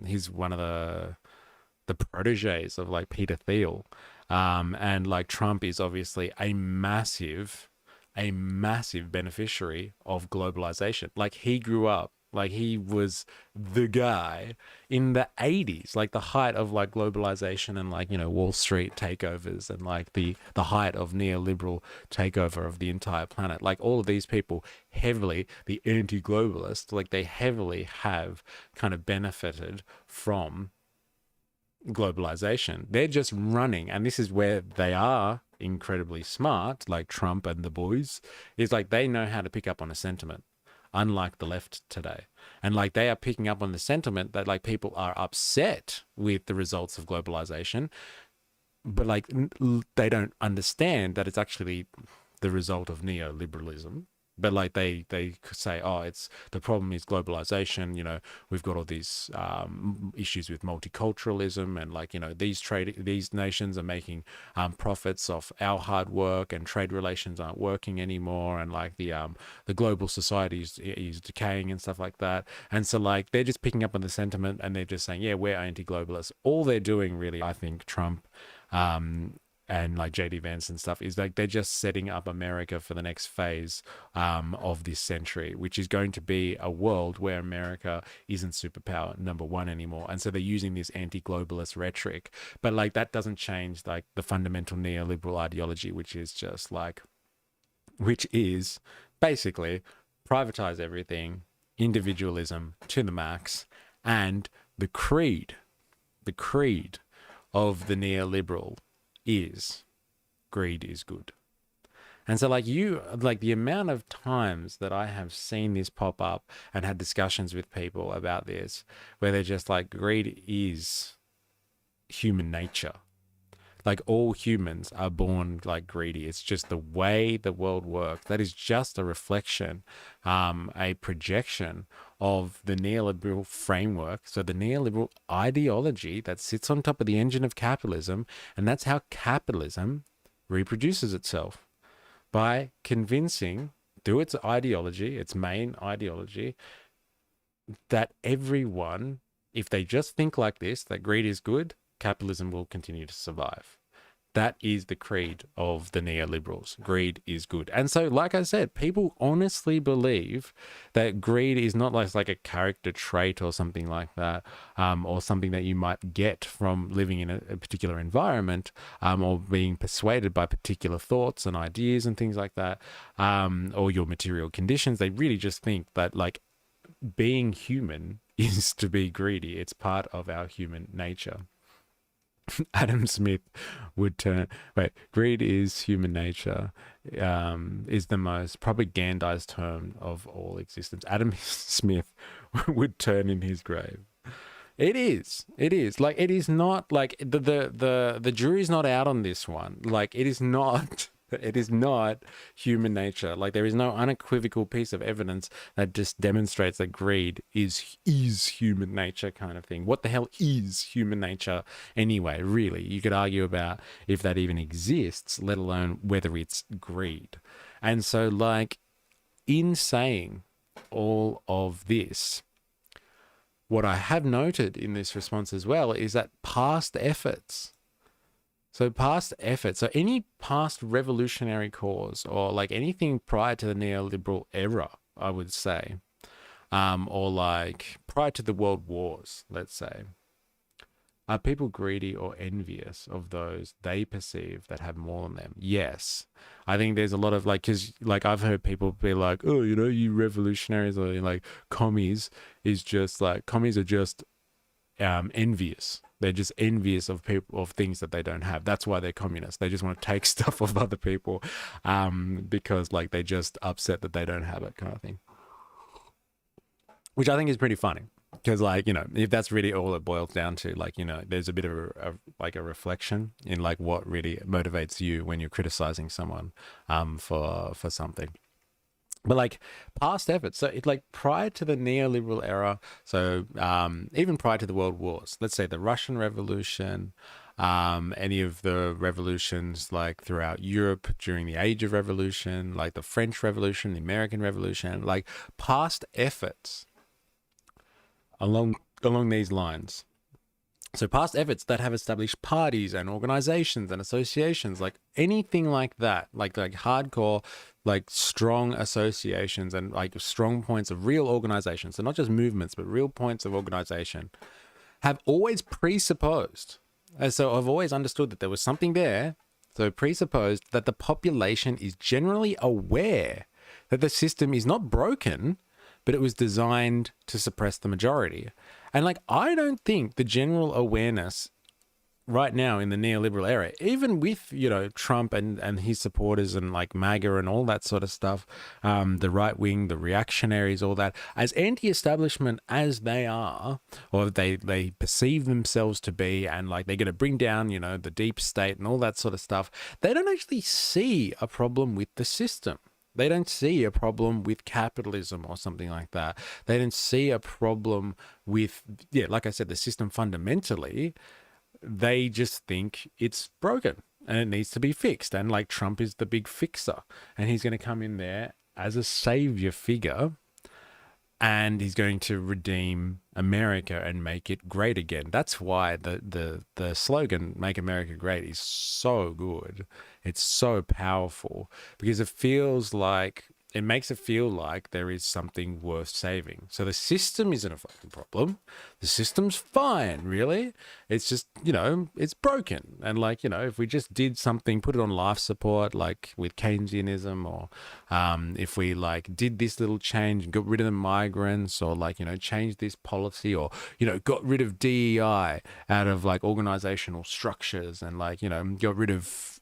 he's one of the proteges of like Peter Thiel. And like Trump is obviously a massive beneficiary of globalization. Like he grew up, like he was the guy in the 80s, like the height of like globalization and like, Wall Street takeovers and like the height of neoliberal takeover of the entire planet. Like all of these people heavily, the anti-globalists, like they heavily have kind of benefited from globalization. They're just running, and this is where they are incredibly smart, like Trump and the boys, is like they know how to pick up on a sentiment, unlike the left today. And like they are picking up on the sentiment that like people are upset with the results of globalization, but like they don't understand that it's actually the result of neoliberalism. But like they say, oh, it's the problem is globalization. We've got all these issues with multiculturalism, and like these nations are making profits off our hard work, and trade relations aren't working anymore, and like the global society is decaying and stuff like that. And so like they're just picking up on the sentiment, and they're just saying, yeah, we're anti-globalist. All they're doing really, I think, Trump and like JD Vance and stuff, is like they're just setting up America for the next phase of this century, which is going to be a world where America isn't superpower number one anymore. And so they're using this anti-globalist rhetoric, but like that doesn't change like the fundamental neoliberal ideology, which is basically privatize everything, individualism to the max, and the creed of the neoliberal is greed is good. And so like the amount of times that I have seen this pop up and had discussions with people about this, where they're just like, greed is human nature. Like all humans are born like greedy. It's just the way the world works. That is just a reflection, a projection of the neoliberal framework. So the neoliberal ideology that sits on top of the engine of capitalism. And that's how capitalism reproduces itself, by convincing through its ideology, its main ideology, that everyone, if they just think like this, that greed is good, capitalism will continue to survive. That is the creed of the neoliberals. Greed is good. And so, like I said, people honestly believe that greed is not like a character trait or something like that, or something that you might get from living in a particular environment, or being persuaded by particular thoughts and ideas and things like that, or your material conditions. They really just think that like being human is to be greedy. It's part of our human nature. Adam Smith would greed is human nature, is the most propagandized term of all existence. Adam Smith would turn in his grave. It is like, it is not like the jury's not out on this one. Like it is not human nature. Like there is no unequivocal piece of evidence that just demonstrates that greed is human nature, kind of thing. What the hell is human nature anyway? Really, you could argue about if that even exists, let alone whether it's greed. And so like, in saying all of this, what I have noted in this response as well is that past efforts, so any past revolutionary cause, or like anything prior to the neoliberal era, I would say, or like prior to the world wars, let's say, are people greedy or envious of those they perceive that have more than them? Yes. I think there's a lot of like, because like I've heard people be like, oh, you revolutionaries, or like commies are just envious. They're just envious of people, of things that they don't have. That's why they're communists. They just want to take stuff off other people, because like they're just upset that they don't have it, kind of thing. Which I think is pretty funny, because like, you know, if that's really all it boils down to, like, you know, there's a bit of like a reflection in like what really motivates you when you're criticizing someone for something. But like past efforts, so it, like prior to the neoliberal era, so even prior to the world wars, let's say the Russian Revolution, any of the revolutions like throughout Europe during the Age of Revolution, like the French Revolution, the American Revolution, like past efforts along these lines. So past efforts that have established parties and organizations and associations, like anything like that, like hardcore, like strong associations and like strong points of real organizations, so not just movements, but real points of organization, have always presupposed. And so I've always understood that there was something there. So presupposed that the population is generally aware that the system is not broken, but it was designed to suppress the majority. And like, I don't think the general awareness right now in the neoliberal era, even with, you know, Trump and his supporters and like MAGA and all that sort of stuff, the right wing, the reactionaries, all that, as anti-establishment as they are, or they perceive themselves to be, and like they're going to bring down, you know, the deep state and all that sort of stuff, they don't actually see a problem with the system. They don't see a problem with capitalism or something like that. They don't see a problem with, yeah, like I said, the system fundamentally. They just think it's broken and it needs to be fixed. And like Trump is the big fixer, and he's going to come in there as a savior figure, and he's going to redeem America and make it great again. That's why the slogan "Make America Great" is so good. It's so powerful, because it makes it feel like there is something worth saving. So the system isn't a fucking problem. The system's fine, really. It's just, you know, it's broken. And like, you know, if we just did something, put it on life support, like with Keynesianism, or if we like did this little change and got rid of the migrants, or like, you know, changed this policy, or, you know, got rid of DEI out of like organizational structures, and like, you know, got rid of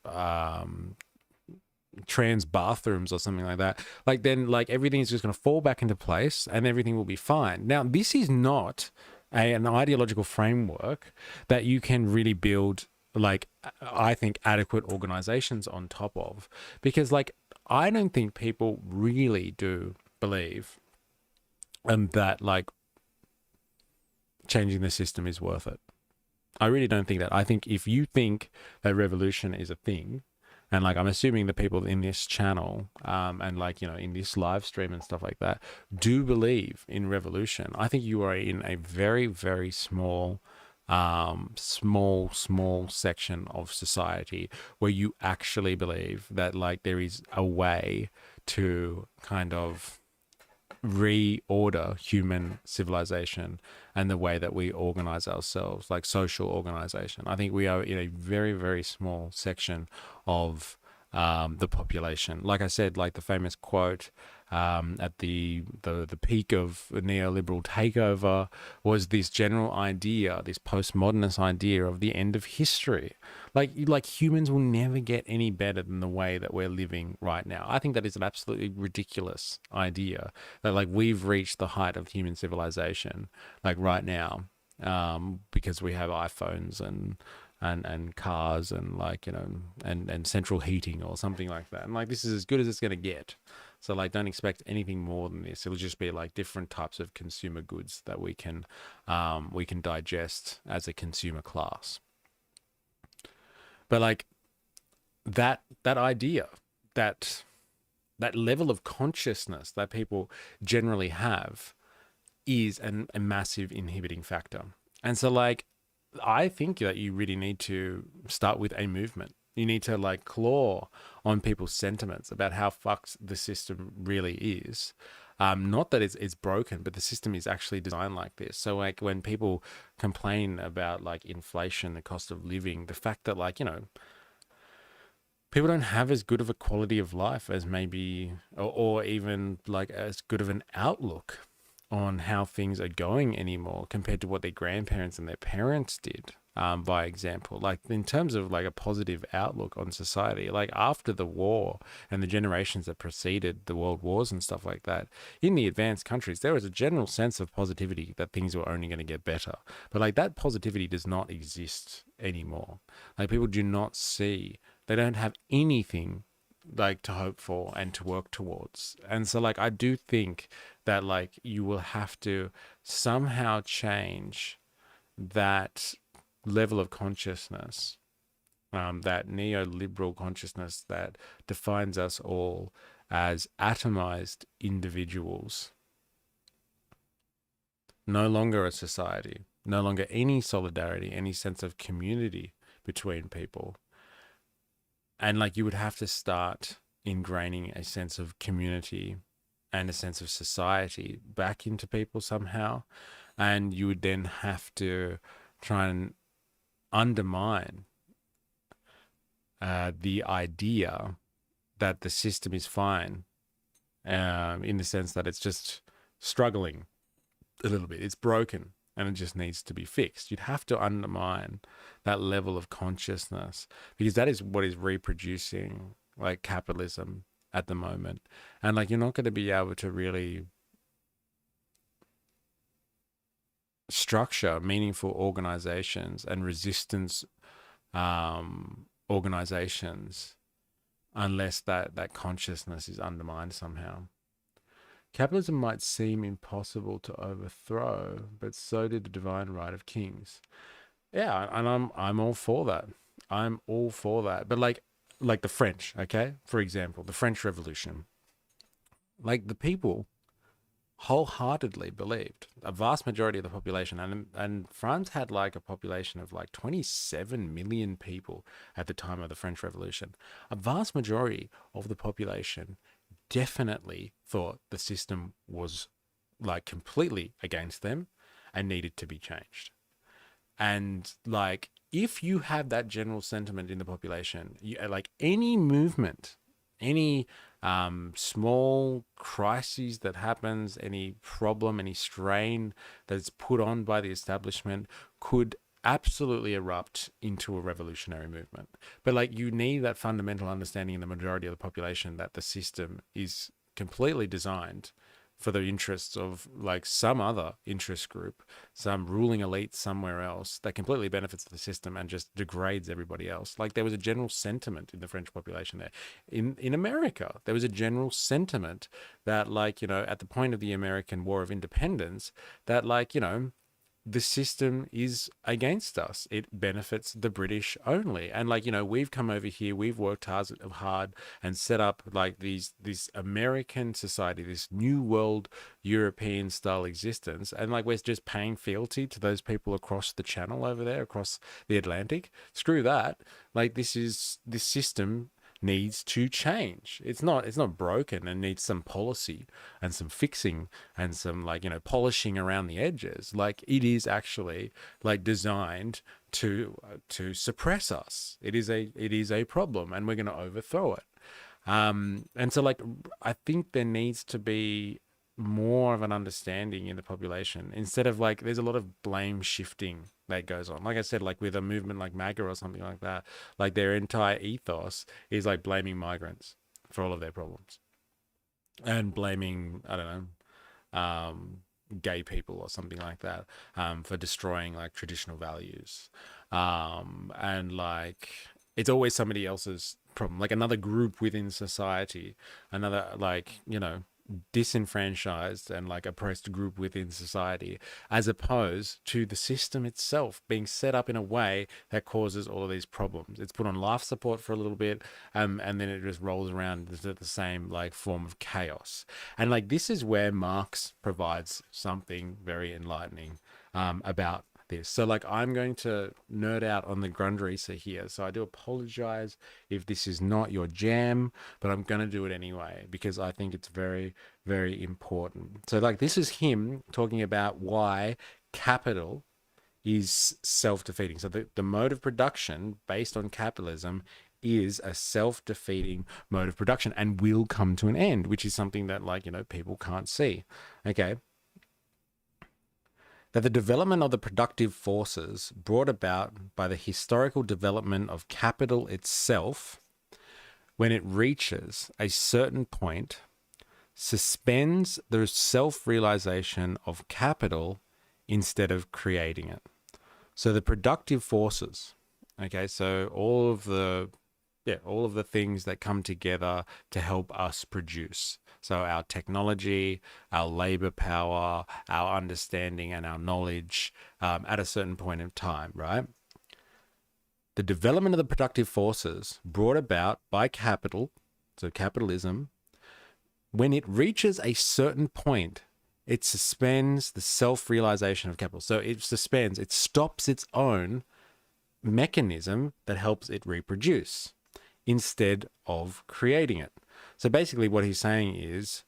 trans bathrooms or something like that, like then like everything is just going to fall back into place and everything will be fine. Now, this is not an ideological framework that you can really build, like, I think, adequate organizations on top of, because like I don't think people really do believe that like changing the system is worth it. I really don't think that. I think if you think that revolution is a thing, and like I'm assuming the people in this channel and like, you know, in this live stream and stuff like that do believe in revolution, I think you are in a very, very small section of society where you actually believe that like there is a way to kind of reorder human civilization and the way that we organize ourselves, like social organization. I think we are in a very, very small section of the population. Like I said, like the famous quote at the peak of the neoliberal takeover was this general idea, this postmodernist idea of the end of history. Like humans will never get any better than the way that we're living right now. I think that is an absolutely ridiculous idea, that like we've reached the height of human civilization like right now, because we have iPhones and cars and like, you know, and central heating or something like that. And like, this is as good as it's going to get. So like, don't expect anything more than this. It'll just be like different types of consumer goods that we can digest as a consumer class. But like that idea, that level of consciousness that people generally have is a massive inhibiting factor. And so like, I think that you really need to start with a movement. You need to like claw on people's sentiments about how fucked the system really is. Not that it's broken, but the system is actually designed like this. So like when people complain about like inflation, the cost of living, the fact that like, you know, people don't have as good of a quality of life as maybe, or even like as good of an outlook on how things are going anymore compared to what their grandparents and their parents did. by example. Like in terms of like a positive outlook on society, like after the war and the generations that preceded the world wars and stuff like that, in the advanced countries, there was a general sense of positivity that things were only going to get better. But like that positivity does not exist anymore. Like people do not see, they don't have anything like to hope for and to work towards. And so like I do think that like you will have to somehow change that level of consciousness, that neoliberal consciousness that defines us all as atomized individuals, no longer a society, no longer any solidarity, any sense of community between people. And like you would have to start ingraining a sense of community and a sense of society back into people somehow. And you would then have to try and undermine the idea that the system is fine, in the sense that it's just struggling a little bit. It's broken and it just needs to be fixed. You'd have to undermine that level of consciousness because that is what is reproducing like capitalism at the moment. And like you're not going to be able to really structure meaningful organizations and resistance organizations unless that consciousness is undermined somehow. Capitalism might seem impossible to overthrow, but so did the divine right of kings. Yeah, and I'm all for that. I'm all for that. But like the French, okay? For example, the French Revolution. Like the people wholeheartedly believed, a vast majority of the population, and France had like a population of like 27 million people at the time of the French Revolution. A vast majority of the population definitely thought the system was like completely against them and needed to be changed. And like if you have that general sentiment in the population, like any movement, any small crises that happens, any problem, any strain that's put on by the establishment could absolutely erupt into a revolutionary movement. But like you need that fundamental understanding in the majority of the population that the system is completely designed for the interests of like some other interest group, some ruling elite somewhere else that completely benefits the system and just degrades everybody else. Like there was a general sentiment in the French population there. In America, there was a general sentiment that like, you know, at the point of the American War of Independence, that like, you know, the system is against us. It benefits the British only. And like, you know, we've come over here, we've worked hard and set up like this American society, this new world European style existence. And like, we're just paying fealty to those people across the channel over there, across the Atlantic. Screw that. Like this system needs to change. It's not broken and needs some policy and some fixing and some like, you know, polishing around the edges. Like it is actually like designed to suppress us. It is a problem and we're going to overthrow it. And so like I think there needs to be more of an understanding in the population instead of like there's a lot of blame shifting that goes on. Like I said, like with a movement like MAGA or something like that, like their entire ethos is like blaming migrants for all of their problems and blaming, I don't know, gay people or something like that, for destroying like traditional values. And like it's always somebody else's problem, like another group within society, another like, you know, disenfranchised and like oppressed group within society, as opposed to the system itself being set up in a way that causes all of these problems. It's put on life support for a little bit, and then it just rolls around the same like form of chaos. And like this is where Marx provides something very enlightening about this. So like I'm going to nerd out on the Grundrisse here, so I do apologize if this is not your jam, but I'm going to do it anyway because I think it's very, very important. So like this is him talking about why capital is self-defeating. So the mode of production based on capitalism is a self-defeating mode of production and will come to an end, which is something that like, you know, people can't see. Okay. that the development of the productive forces brought about by the historical development of capital itself, when it reaches a certain point, suspends the self-realization of capital instead of creating it. So the productive forces, okay, so all of the things that come together to help us produce. So our technology, our labor power, our understanding and our knowledge at a certain point in time, right? The development of the productive forces brought about by capital, so capitalism, when it reaches a certain point, it suspends the self-realization of capital. So it stops its own mechanism that helps it reproduce instead of creating it. So basically what he's saying is,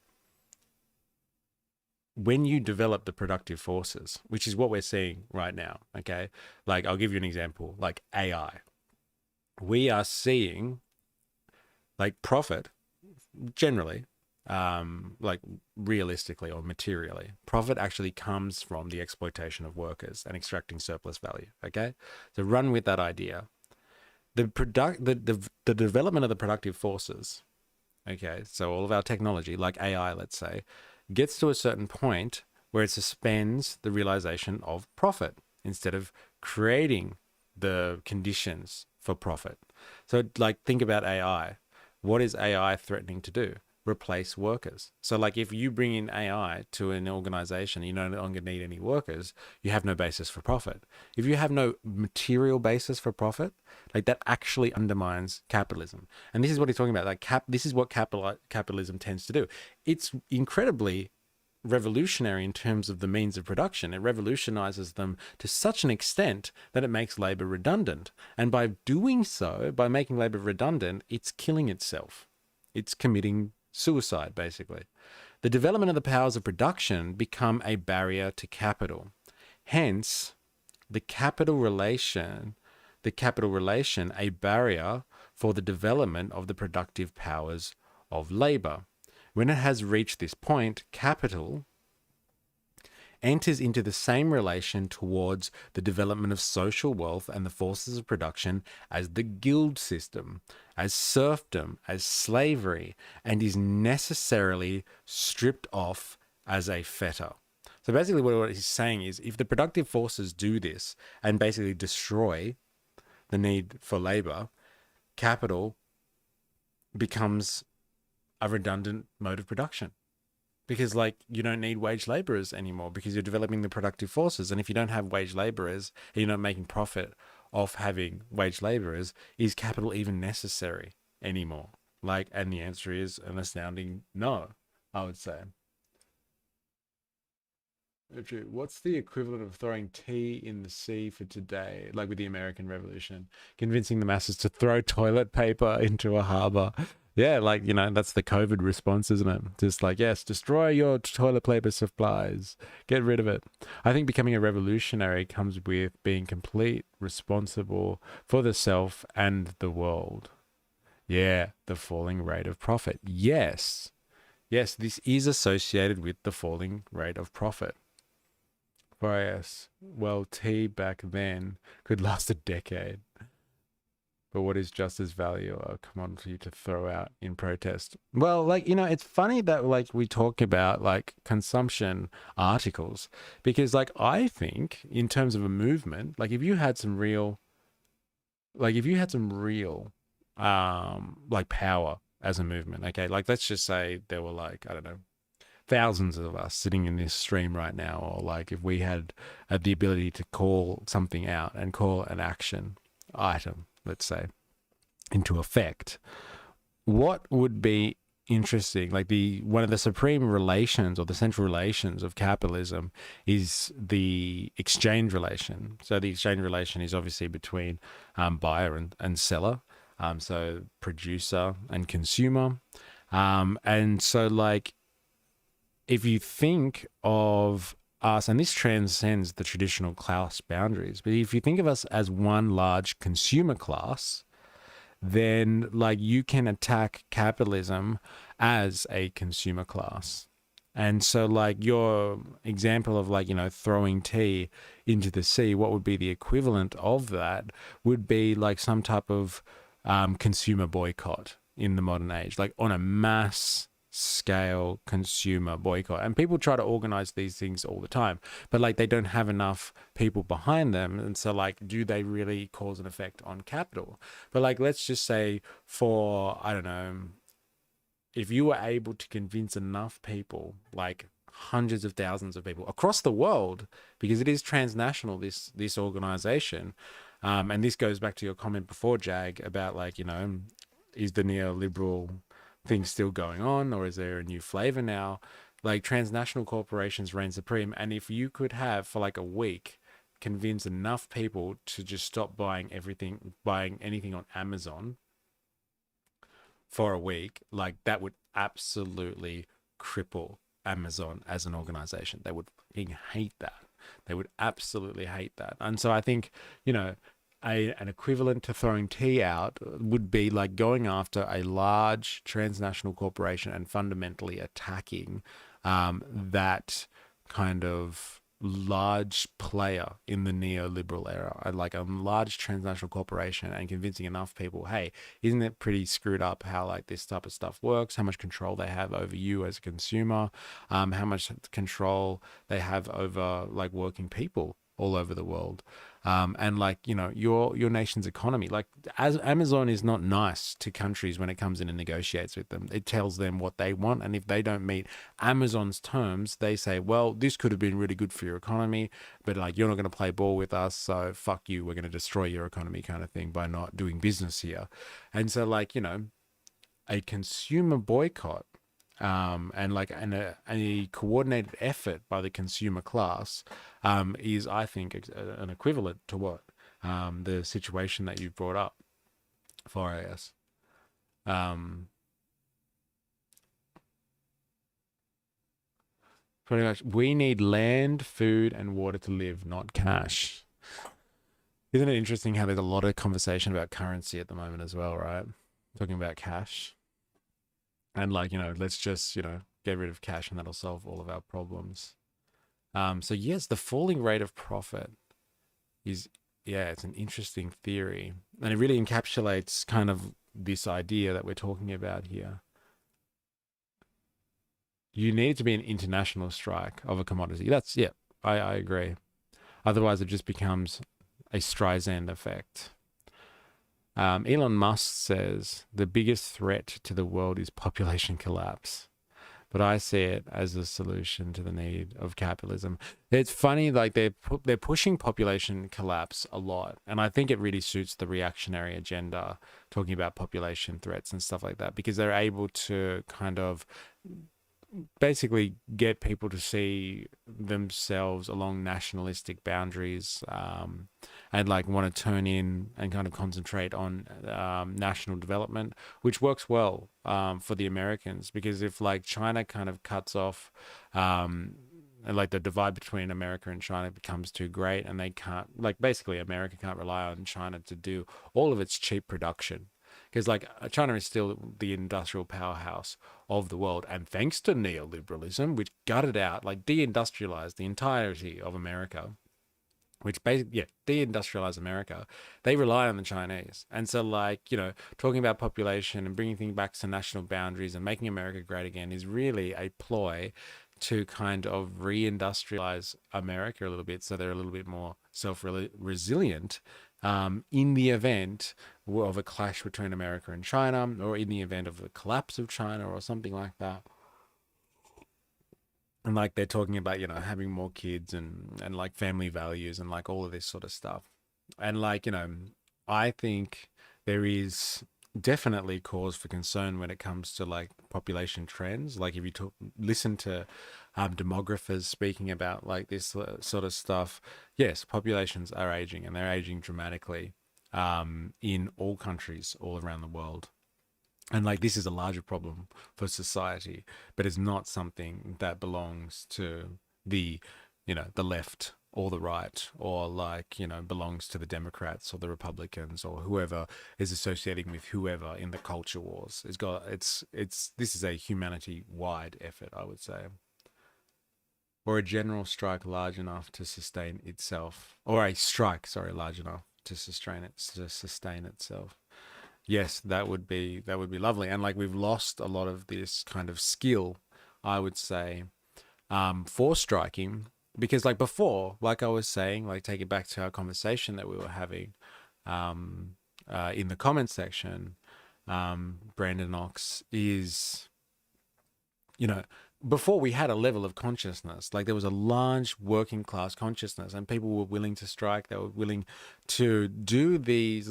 when you develop the productive forces, which is what we're seeing right now, okay? Like, I'll give you an example, like AI. We are seeing like profit generally, like realistically or materially, profit actually comes from the exploitation of workers and extracting surplus value, okay? So run with that idea. The development of the productive forces, okay, so all of our technology, like AI, let's say, gets to a certain point where it suspends the realization of profit instead of creating the conditions for profit. So, like, think about AI. What is AI threatening to do? Replace workers. So, like, if you bring in AI to an organization, you no longer need any workers, you have no basis for profit. If you have no material basis for profit, like, that actually undermines capitalism. And this is what he's talking about. Like, this is what capitalism tends to do. It's incredibly revolutionary in terms of the means of production. It revolutionizes them to such an extent that it makes labor redundant. And by doing so, by making labor redundant, it's killing itself. It's committing suicide, basically. The development of the powers of production become a barrier to capital. Hence, the capital relation, a barrier for the development of the productive powers of labor. When it has reached this point, capital enters into the same relation towards the development of social wealth and the forces of production as the guild system, as serfdom, as slavery, and is necessarily stripped off as a fetter. So basically what he's saying is, if the productive forces do this and basically destroy the need for labor, capital becomes a redundant mode of production, because, like, you don't need wage laborers anymore because you're developing the productive forces. And if you don't have wage laborers and you're not making profit off having wage laborers, is capital even necessary anymore? Like, and the answer is an astounding no, I would say. What's the equivalent of throwing tea in the sea for today, like with the American Revolution, convincing the masses to throw toilet paper into a harbor? Yeah, like, that's the COVID response, isn't it? Just like, yes, destroy your toilet paper supplies, get rid of it. I think becoming a revolutionary comes with being complete responsible for the self and the world. Yeah, the falling rate of profit. Yes, this is associated with the falling rate of profit. Yes, well, tea back then could last a decade. But what is just as value? Oh, come on, for you to throw out in protest. Well, like, it's funny that, like, we talk about, like, consumption articles, because, like, I think in terms of a movement, like, if you had some real, like, power as a movement, okay, like, let's just say there were, like, I don't know, thousands of us sitting in this stream right now, or like if we had the ability to call something out and call an action item, let's say, into effect, what would be interesting? Like, one of the supreme relations or the central relations of capitalism is the exchange relation. So the exchange relation is obviously between buyer and seller, so producer and consumer, and so, like, if you think of us, and this transcends the traditional class boundaries, but if you think of us as one large consumer class, then, like, you can attack capitalism as a consumer class. And so, like, your example of, like, throwing tea into the sea, what would be the equivalent of that would be like some type of consumer boycott in the modern age, like on a mass scale consumer boycott. And people try to organize these things all the time, but like they don't have enough people behind them. And so, like, do they really cause an effect on capital? But like, let's just say for, I don't know, if you were able to convince enough people, like hundreds of thousands of people across the world, because it is transnational, this organization, and this goes back to your comment before, Jag, about like, is the neoliberal thing still going on, or is there a new flavor now? Like, transnational corporations reign supreme, and if you could have for like a week convince enough people to just stop buying anything on Amazon for a week, like that would absolutely cripple Amazon as an organization. They would fucking hate that. They would absolutely hate that. And so I think, an equivalent to throwing tea out would be like going after a large transnational corporation and fundamentally attacking that kind of large player in the neoliberal era, like a large transnational corporation, and convincing enough people, hey, isn't it pretty screwed up how like this type of stuff works, how much control they have over you as a consumer, how much control they have over like working people all over the world, and like your nation's economy. Like, as Amazon is not nice to countries when it comes in and negotiates with them. It tells them what they want, and if they don't meet Amazon's terms, they say, well, this could have been really good for your economy, but like you're not going to play ball with us, so fuck you, we're going to destroy your economy, kind of thing, by not doing business here. And so, like, a consumer boycott, and a coordinated effort by the consumer class, is, I think, an equivalent to what the situation that you've brought up for AS. Pretty much, we need land, food, and water to live, not cash. Isn't it interesting how there's a lot of conversation about currency at the moment as well, right? Talking about cash. And like, let's just, get rid of cash and that'll solve all of our problems. So yes, the falling rate of profit is, yeah, it's an interesting theory. And it really encapsulates kind of this idea that we're talking about here. You need it to be an international strike of a commodity. That's, yeah, I agree. Otherwise, it just becomes a Streisand effect. Elon Musk says the biggest threat to the world is population collapse, but I see it as a solution to the need of capitalism. It's funny, like they're pushing population collapse a lot, and I think it really suits the reactionary agenda, talking about population threats and stuff like that, because they're able to kind of basically get people to see themselves along nationalistic boundaries, and like want to turn in and kind of concentrate on national development, which works well for the Americans, because if like China kind of cuts off, and like the divide between America and China becomes too great, and they can't, like, basically America can't rely on China to do all of its cheap production, because like China is still the industrial powerhouse of the world, and thanks to neoliberalism, which gutted out, like deindustrialized the entirety of America, which basically, yeah, deindustrialize America, they rely on the Chinese. And so, like, talking about population and bringing things back to national boundaries and making America great again is really a ploy to kind of reindustrialize America a little bit, so they're a little bit more self-resilient, in the event of a clash between America and China, or in the event of the collapse of China or something like that. And like they're talking about, having more kids and like family values and like all of this sort of stuff. And like, I think there is definitely cause for concern when it comes to like population trends. Like if you listen to demographers speaking about like this sort of stuff, yes, populations are aging, and they're aging dramatically in all countries all around the world. And like this is a larger problem for society, but it's not something that belongs to the, the left or the right, or like, belongs to the Democrats or the Republicans or whoever is associating with whoever in the culture wars. This is a humanity wide effort, I would say. or a general strike large enough to sustain itself, or a strike, sorry, large enough to sustain itself. Yes, that would be lovely. And like we've lost a lot of this kind of skill, I would say, for striking, because like before, like I was saying, like take it back to our conversation that we were having, in the comment section. Brandon Knox is, you know, before we had a level of consciousness, like there was a large working class consciousness, and people were willing to strike. They were willing to do these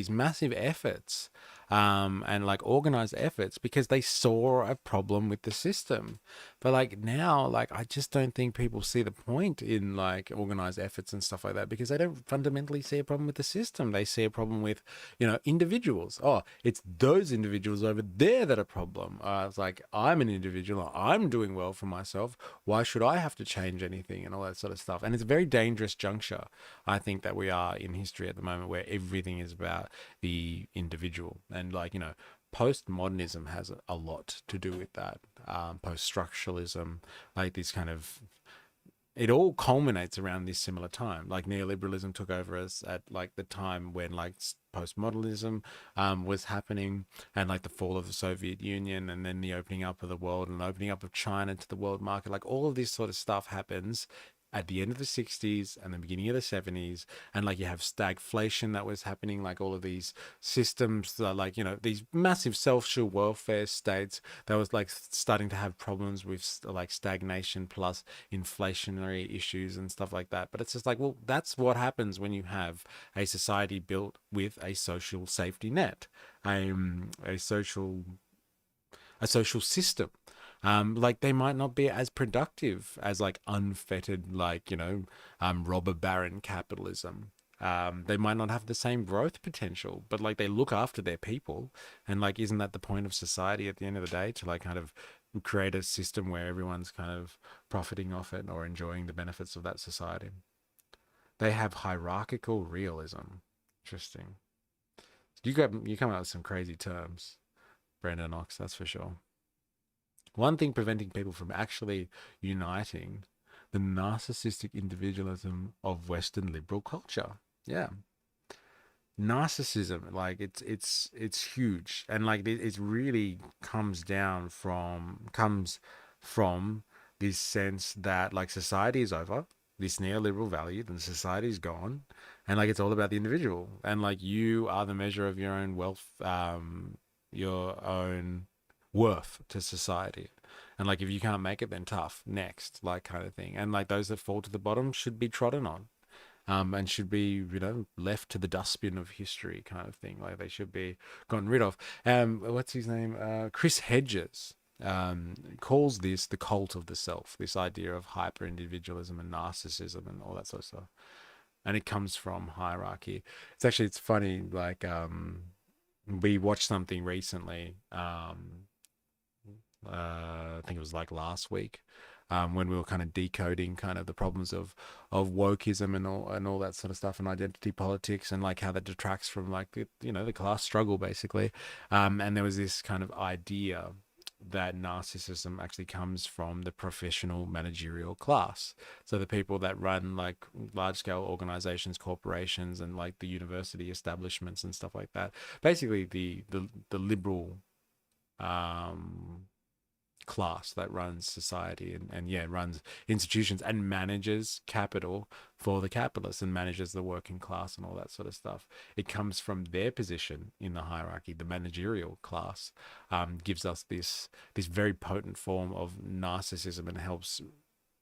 massive efforts, and like organized efforts, because they saw a problem with the system. But like now, like I just don't think people see the point in like organized efforts and stuff like that, because they don't fundamentally see a problem with the system. They see a problem with, individuals. Oh, it's those individuals over there that are a problem. It's like, I'm an individual. I'm doing well for myself. Why should I have to change anything and all that sort of stuff? And it's a very dangerous juncture, I think, that we are in history at the moment, where everything is about the individual. And like, postmodernism has a lot to do with that. Post-structuralism, like this kind of, it all culminates around this similar time. Like neoliberalism took over us at like the time when like postmodernism was happening, and like the fall of the Soviet Union, and then the opening up of the world and the opening up of China to the world market. Like all of this sort of stuff happens at the end of the 60s and the beginning of the 70s. And like you have stagflation that was happening, like all of these systems that like, these massive social welfare states that was like starting to have problems with like stagnation plus inflationary issues and stuff like that. But it's just like, well, that's what happens when you have a society built with a social safety net, a social system. Like they might not be as productive as like unfettered, like, robber baron capitalism. They might not have the same growth potential, but like they look after their people. And like, isn't that the point of society at the end of the day, to like kind of create a system where everyone's kind of profiting off it or enjoying the benefits of that society? They have hierarchical realism. Interesting. You come out with some crazy terms, Brandon Knox, that's for sure. One thing preventing people from actually uniting: the narcissistic individualism of Western liberal culture. Yeah. Narcissism, like it's huge. And like it really comes from this sense that like society is over, this neoliberal value, then society is gone, and like it's all about the individual, and like you are the measure of your own wealth, your own worth to society. And like if you can't make it, then tough, next, like kind of thing. And like those that fall to the bottom should be trodden on, and should be, left to the dustbin of history, kind of thing. Like they should be gotten rid of. What's his name? Chris Hedges calls this the cult of the self, this idea of hyper individualism and narcissism and all that sort of stuff. And it comes from hierarchy. It's funny, like we watched something recently. I think it was like last week, when we were kind of decoding kind of the problems of wokeism and all that sort of stuff, and identity politics, and like how that detracts from like the class struggle basically. And there was this kind of idea that narcissism actually comes from the professional managerial class. So the people that run like large scale organizations, corporations, and like the university establishments and stuff like that. Basically the liberal class that runs society, and yeah, runs institutions and manages capital for the capitalists, and manages the working class and all that sort of stuff. It comes from their position in the hierarchy. The managerial class gives us this very potent form of narcissism, and helps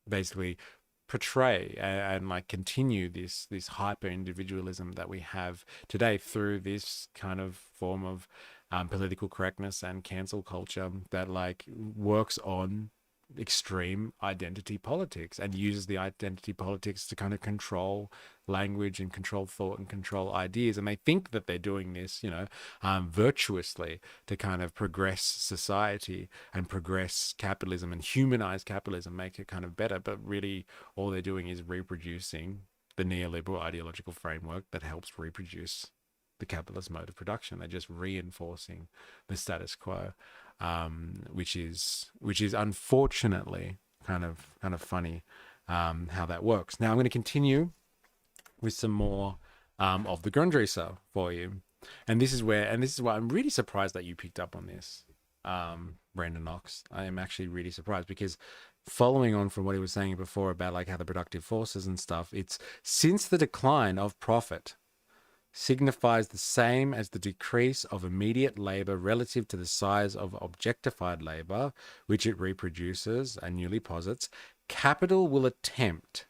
basically portray and like continue this hyper individualism that we have today, through this kind of form of political correctness and cancel culture that like works on extreme identity politics, and uses the identity politics to kind of control language and control thought and control ideas. And they think that they're doing this, virtuously, to kind of progress society and progress capitalism and humanize capitalism, make it kind of better. But really, all they're doing is reproducing the neoliberal ideological framework that helps reproduce the capitalist mode of production. They're just reinforcing the status quo, which is unfortunately kind of funny how that works. Now I'm going to continue with some more of the Grundrisse for you. And this is why I'm really surprised that you picked up on this, Brandon Knox. I am actually really surprised because following on from what he was saying before about like how the productive forces and stuff, it's since the decline of profit signifies the same as the decrease of immediate labor relative to the size of objectified labor, which it reproduces and newly posits, capital will attempt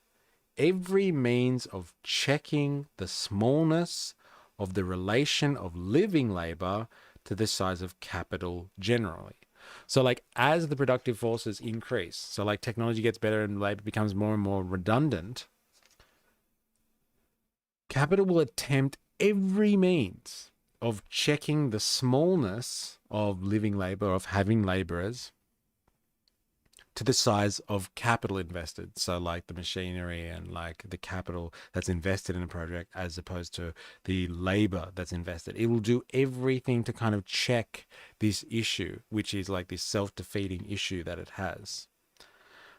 every means of checking the smallness of the relation of living labor to the size of capital generally. So like as the productive forces increase, so like technology gets better and labor becomes more and more redundant, capital will attempt every means of checking the smallness of living labor, of having laborers, to the size of capital invested. So like the machinery and like the capital that's invested in a project as opposed to the labor that's invested. It will do everything to kind of check this issue, which is like this self-defeating issue that it has,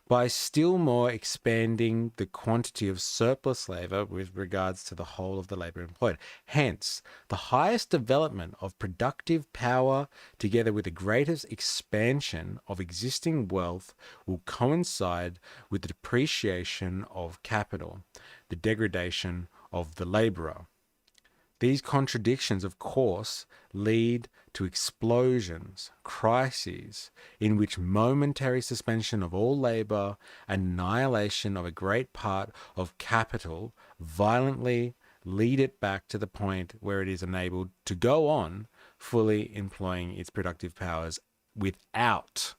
by still more expanding the quantity of surplus labor with regards to the whole of the labor employed. Hence, the highest development of productive power together with the greatest expansion of existing wealth will coincide with the depreciation of capital, the degradation of the laborer. These contradictions, of course, lead to explosions, crises, in which momentary suspension of all labor and annihilation of a great part of capital violently lead it back to the point where it is enabled to go on fully employing its productive powers without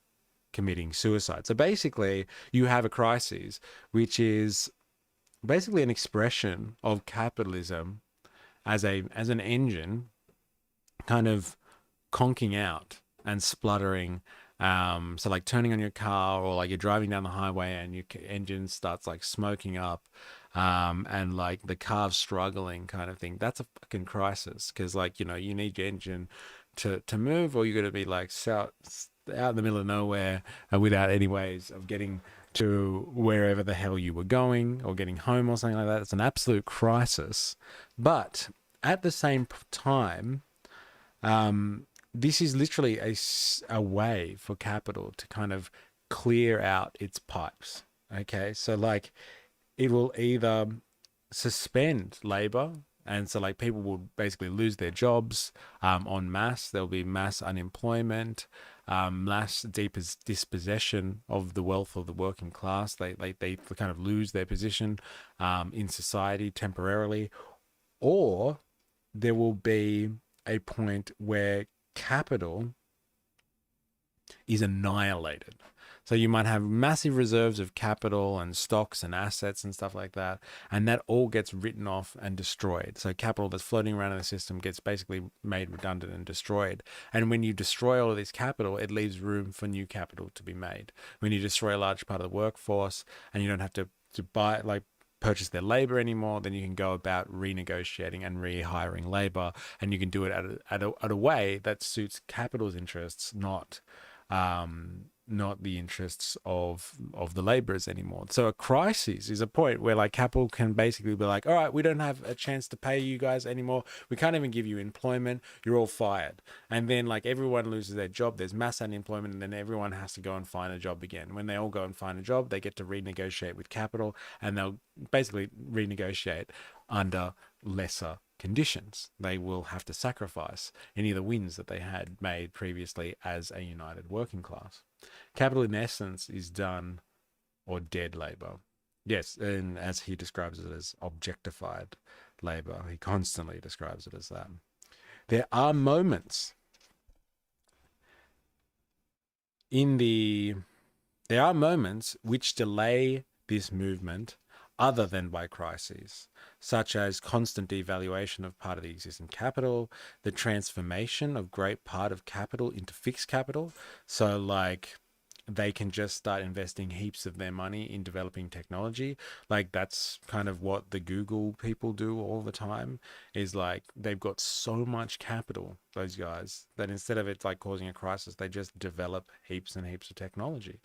committing suicide. So basically, you have a crisis, which is basically an expression of capitalism as an engine kind of conking out and spluttering. So like turning on your car, or like you're driving down the highway and your engine starts like smoking up, and like the car's struggling kind of thing. That's a fucking crisis, because like, you know, you need your engine to move, or you're going to be like out in the middle of nowhere without any ways of getting to wherever the hell you were going or getting home or something like that. It's an absolute crisis. But at the same time, this is literally a way for capital to kind of clear out its pipes. Okay, so like it will either suspend labor, and so like people will basically lose their jobs en masse. There'll be mass unemployment, mass dispossession of the wealth of the working class. They kind of lose their position in society temporarily, or there will be a point where capital is annihilated. So you might have massive reserves of capital and stocks and assets and stuff like that, and that all gets written off and destroyed. So capital that's floating around in the system gets basically made redundant and destroyed. And when you destroy all of this capital, it leaves room for new capital to be made. When you destroy a large part of the workforce and you don't have to buy, like, purchase their labor anymore, then you can go about renegotiating and rehiring labor, and you can do it at a way that suits capital's interests, not the interests of the laborers anymore. So a crisis is a point where like capital can basically be like, all right, we don't have a chance to pay you guys anymore. We can't even give you employment. You're all fired. And then like everyone loses their job. There's mass unemployment, and then everyone has to go and find a job again. When they all go and find a job, they get to renegotiate with capital, and they'll basically renegotiate under lesser conditions. They will have to sacrifice any of the wins that they had made previously as a united working class. Capital, in essence, is done or dead labor. Yes, and as he describes it as objectified labor, he constantly describes it as that. There are moments which delay this movement other than by crises, such as constant devaluation of part of the existing capital, the transformation of great part of capital into fixed capital. So like they can just start investing heaps of their money in developing technology. Like that's kind of what the Google people do all the time, is like they've got so much capital, those guys, that instead of it like causing a crisis, they just develop heaps and heaps of technology.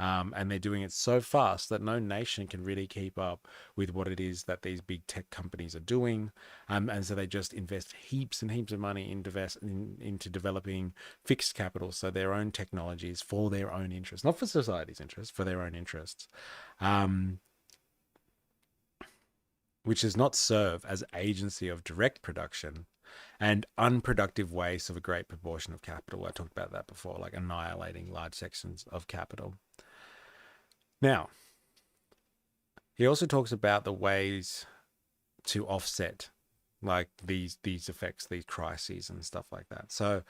And they're doing it so fast that no nation can really keep up with what it is that these big tech companies are doing. And so they just invest heaps and heaps of money into developing fixed capital, so their own technologies for their own interests, not for society's interests, for their own interests. Which does not serve as agency of direct production and unproductive waste of a great proportion of capital. I talked about that before, like annihilating large sections of capital. Now, he also talks about the ways to offset like these effects, these crises and stuff like that. So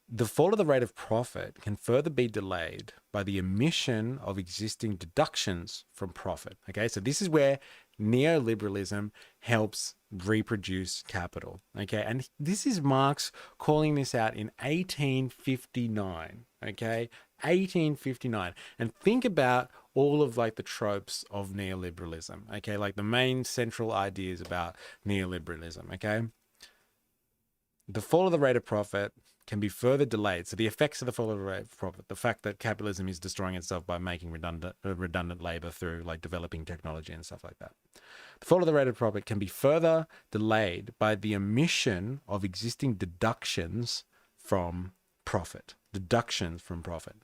the fall of the rate of profit can further be delayed by the omission of existing deductions from profit. Okay, so this is where neoliberalism helps reproduce capital. Okay, and this is Marx calling this out in 1859. Okay, 1859. And think about all of like the tropes of neoliberalism. Okay, like the main central ideas about neoliberalism. Okay, the fall of the rate of profit can be further delayed. So the effects of the fall of the rate of profit, the fact that capitalism is destroying itself by making redundant labor through like developing technology and stuff like that. The fall of the rate of profit can be further delayed by the omission of existing deductions from profit. Deductions from profit.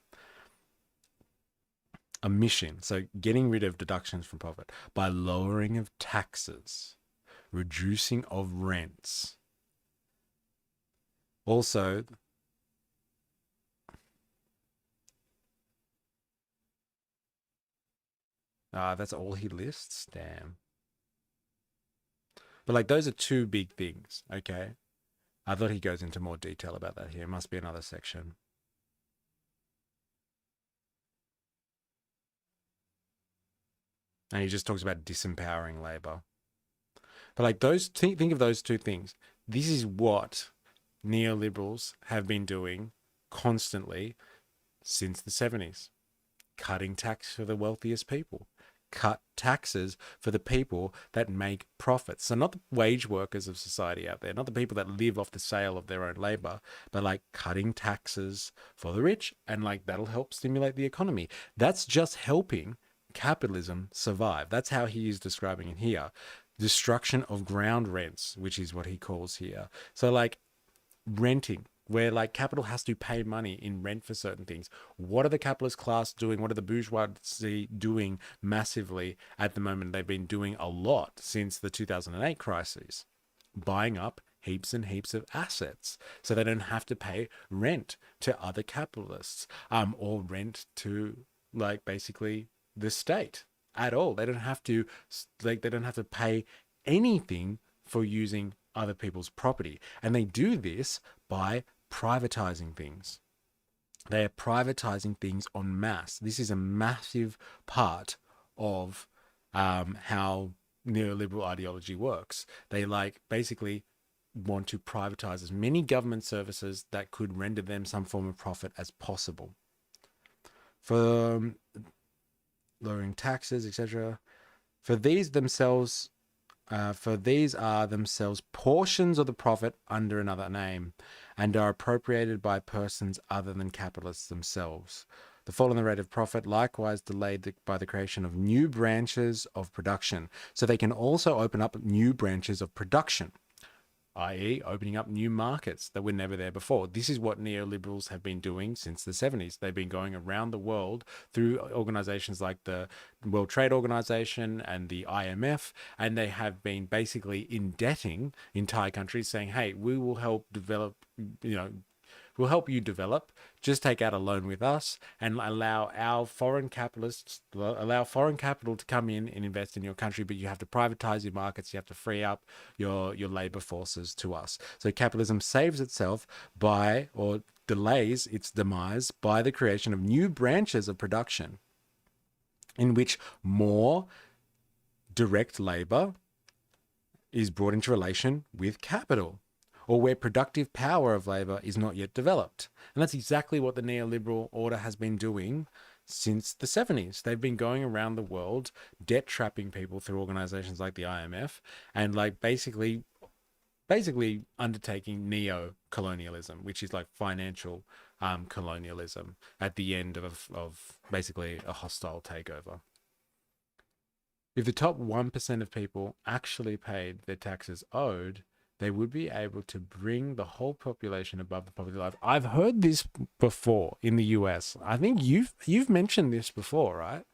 Omission, so getting rid of deductions from profit by lowering of taxes, reducing of rents. Also, that's all he lists? Damn. But like those are two big things, okay? I thought he goes into more detail about that here. It must be another section. And he just talks about disempowering labor. But like those, think of those two things. This is what neoliberals have been doing constantly since the 70s. Cutting tax for the wealthiest people. Cut taxes for the people that make profits. So not the wage workers of society out there, not the people that live off the sale of their own labor, but like cutting taxes for the rich, and like that'll help stimulate the economy. That's just helping capitalism survive. That's how he is describing it here. Destruction of ground rents, which is what he calls here. So like renting, where like capital has to pay money in rent for certain things. What are the capitalist class doing? What are the bourgeoisie doing massively at the moment? They've been doing a lot since the 2008 crisis, buying up heaps and heaps of assets so they don't have to pay rent to other capitalists, or rent to like basically the state at all. They don't have to pay anything for using other people's property. And they do this by privatizing things. They are privatizing things en masse. This is a massive part of how neoliberal ideology works. They like basically want to privatize as many government services that could render them some form of profit as possible. For lowering taxes, etc. For these are themselves portions of the profit under another name, and are appropriated by persons other than capitalists themselves. The fall in the rate of profit likewise delayed by the creation of new branches of production, so they can also open up new branches of production, i.e. opening up new markets that were never there before. This is what neoliberals have been doing since the 70s. They've been going around the world through organizations like the World Trade Organization and the IMF, and they have been basically indebting entire countries, saying, hey, we will help develop, we'll help you develop. Just take out a loan with us and allow foreign capital to come in and invest in your country, but you have to privatize your markets. You have to free up your labor forces to us. So capitalism saves itself by, or delays its demise by, the creation of new branches of production in which more direct labor is brought into relation with capital, or where productive power of labor is not yet developed. And that's exactly what the neoliberal order has been doing since the 70s. They've been going around the world debt trapping people through organizations like the IMF, and like basically basically undertaking neo-colonialism, which is like financial colonialism at the end of basically a hostile takeover. If the top 1% of people actually paid their taxes owed, they would be able to bring the whole population above the poverty line. I've heard this before in the US. I think you've mentioned this before, right?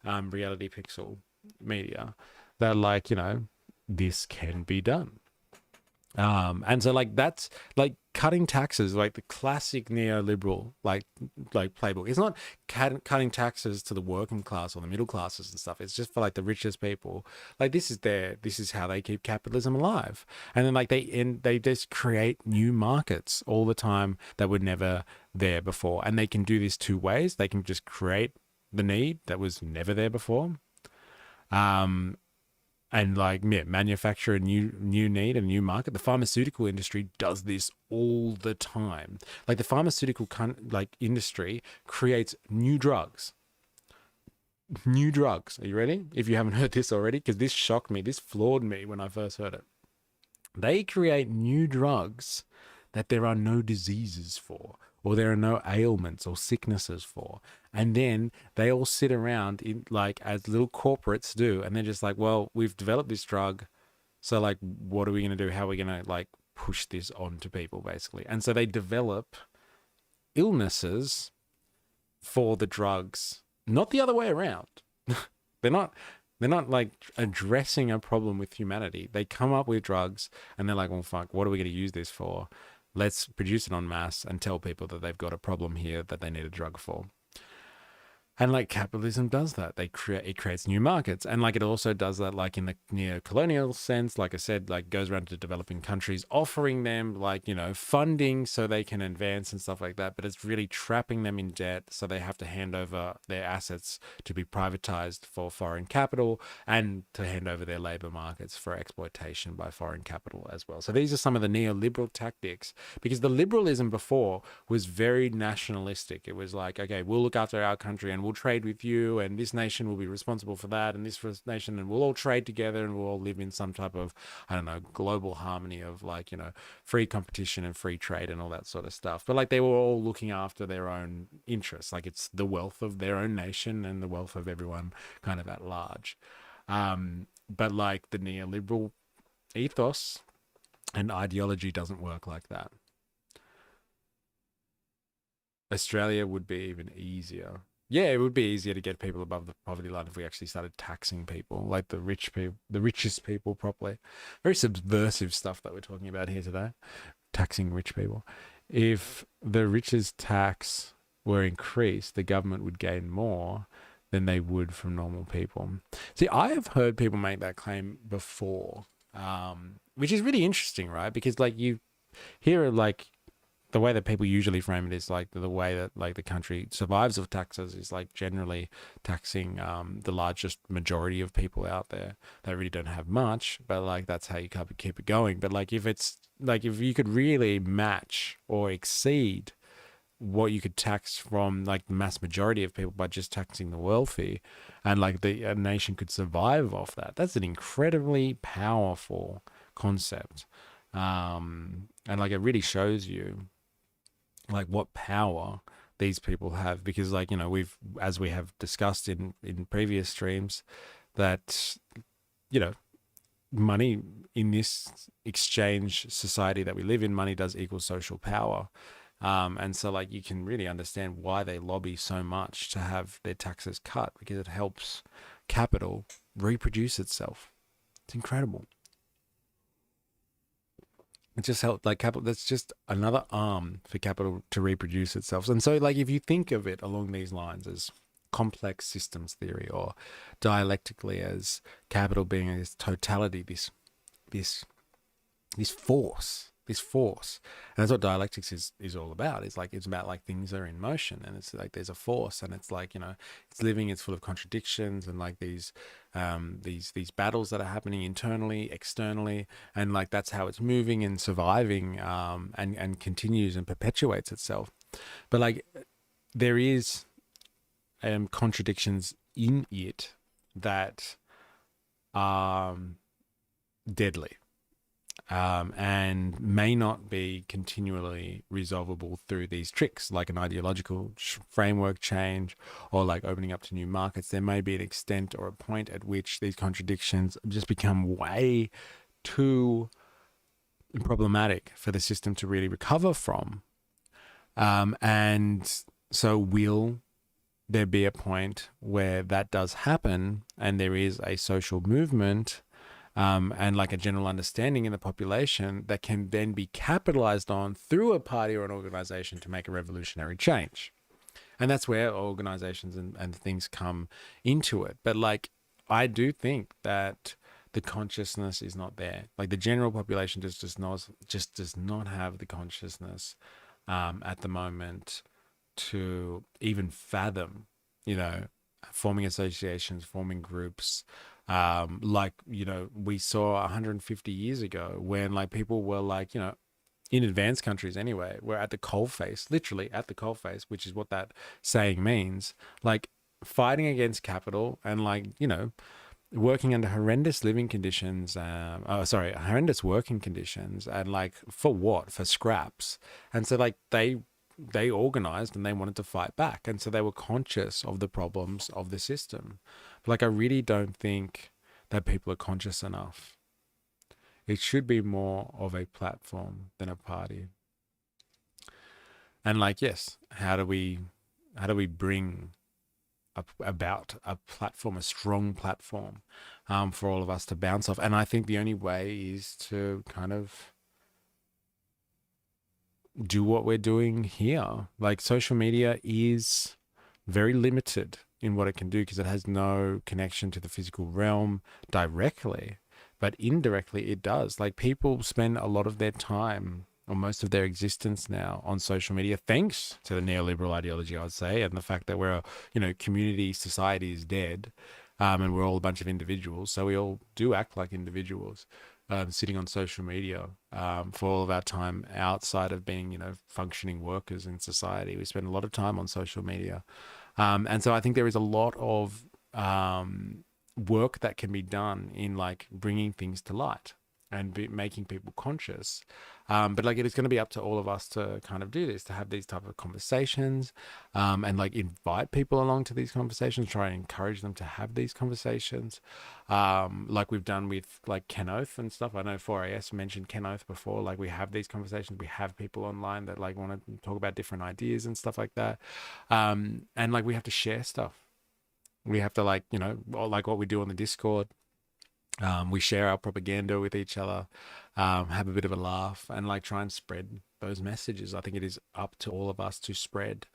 Reality Pixel Media, that like, this can be done. And so like that's like cutting taxes, like the classic neoliberal like playbook. It's not cutting taxes to the working class or the middle classes and stuff. It's just for like the richest people. Like this is how they keep capitalism alive. And then like they just create new markets all the time that were never there before. And they can do this two ways. They can just create the need that was never there before. And like manufacture a new need, a new market. The pharmaceutical industry does this all the time. Like the pharmaceutical industry creates new drugs. New drugs. Are you ready? If you haven't heard this already, because this shocked me, this floored me when I first heard it. They create new drugs that there are no diseases for, or there are no ailments or sicknesses for. And then they all sit around in like as little corporates do, and they're just like, well, we've developed this drug, so like what are we going to do? How are we going to like push this on to people basically? And so they develop illnesses for the drugs, not the other way around. they're not like addressing a problem with humanity. They come up with drugs and they're like, well, fuck, what are we going to use this for? Let's produce it en masse and tell people that they've got a problem here that they need a drug for. And like capitalism does that. It creates new markets. And like it also does that like in the neo-colonial sense, like I said, like goes around to developing countries, offering them like, funding so they can advance and stuff like that. But it's really trapping them in debt. So they have to hand over their assets to be privatized for foreign capital and to hand over their labor markets for exploitation by foreign capital as well. So these are some of the neoliberal tactics, because the liberalism before was very nationalistic. It was like, okay, we'll look after our country and we'll trade with you, and this nation will be responsible for that, and this nation, and we'll all trade together, and we'll all live in some type of, I don't know, global harmony of like, free competition and free trade and all that sort of stuff. But like they were all looking after their own interests. Like it's the wealth of their own nation and the wealth of everyone kind of at large. But like the neoliberal ethos and ideology doesn't work like that. Australia would be even easier. Yeah, it would be easier to get people above the poverty line if we actually started taxing people, like the rich people, the richest people properly. Very subversive stuff that we're talking about here today, taxing rich people. If the richest tax were increased, the government would gain more than they would from normal people. See, I have heard people make that claim before, which is really interesting, right? Because like you hear like the way that people usually frame it is like the way that like the country survives of taxes is like generally taxing the largest majority of people out there that really don't have much, but like that's how you keep it going. But like if it's like if you could really match or exceed what you could tax from like the mass majority of people by just taxing the wealthy, and like a nation could survive off that, that's an incredibly powerful concept. And like it really shows you like what power these people have, because like we've, as we have discussed in previous streams, that money in this exchange society that we live in, money does equal social power. And so like you can really understand why they lobby so much to have their taxes cut, because it helps capital reproduce itself. It's incredible. It just helped like capital. That's just another arm for capital to reproduce itself. And so like if you think of it along these lines as complex systems theory, or dialectically as capital being this totality, this force, and that's what dialectics is all about. It's like it's about like things are in motion, and it's like there's a force, and it's like it's living, it's full of contradictions, and like these battles that are happening internally, externally, and like that's how it's moving and surviving, and continues and perpetuates itself. But like there is contradictions in it that are deadly. and may not be continually resolvable through these tricks like an ideological framework change or like opening up to new markets. There may be an extent or a point at which these contradictions just become way too problematic for the system to really recover from. And so will there be a point where that does happen and there is a social movement and like a general understanding in the population that can then be capitalized on through a party or an organization to make a revolutionary change. And that's where organizations and things come into it. But like, I do think that the consciousness is not there. Like the general population just does not have the consciousness at the moment to even fathom, you know, forming associations, forming groups, like, you know, we saw 150 years ago when like people were like, you know, in advanced countries anyway, we're at the coalface, literally at the coalface, which is what that saying means, like fighting against capital and like, you know, working under horrendous living conditions, horrendous working conditions, and like for what? For scraps. And so like they organized and they wanted to fight back, and so they were conscious of the problems of the system. But like I really don't think that people are conscious enough. It should be more of a platform than a party. And like, yes, how do we bring about a platform, a strong platform, for all of us to bounce off? And I think the only way is to kind of do what we're doing here. Like social media is very limited in what it can do because it has no connection to the physical realm directly, but indirectly it does. Like people spend a lot of their time or most of their existence now on social media, thanks to the neoliberal ideology, I would say, and the fact that we're a, you know, community society is dead, and we're all a bunch of individuals. So we all do act like individuals, sitting on social media, for all of our time outside of being, you know, functioning workers in society. We spend a lot of time on social media. And so I think there is a lot of work that can be done in like bringing things to light and making people conscious. But like it is going to be up to all of us to kind of do this, to have these type of conversations, and like invite people along to these conversations, try and encourage them to have these conversations, like we've done with like Ken Oath and stuff. I know 4AS mentioned Ken Oath before. Like we have these conversations, we have people online that like want to talk about different ideas and stuff like that, and like we have to share stuff. We have to like, you know, like what we do on the Discord. We share our propaganda with each other, have a bit of a laugh, and like try and spread those messages. I think it is up to all of us to spread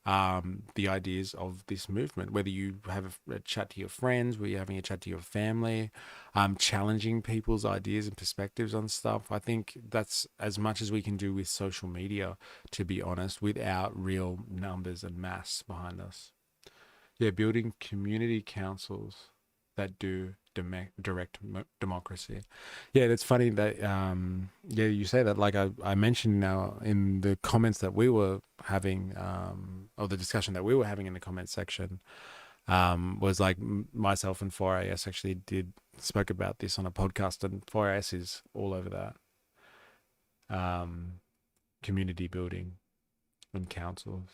the ideas of this movement, whether you have a chat to your friends, whether you're having a chat to your family, challenging people's ideas and perspectives on stuff. I think that's as much as we can do with social media, to be honest, without real numbers and mass behind us. Yeah, building community councils that do direct democracy. Yeah, that's funny that yeah, you say that. Like I mentioned now in the comments that we were having, or the discussion that we were having in the comment section, was like myself and 4AS actually spoke about this on a podcast, and 4AS is all over that. Community building and councils.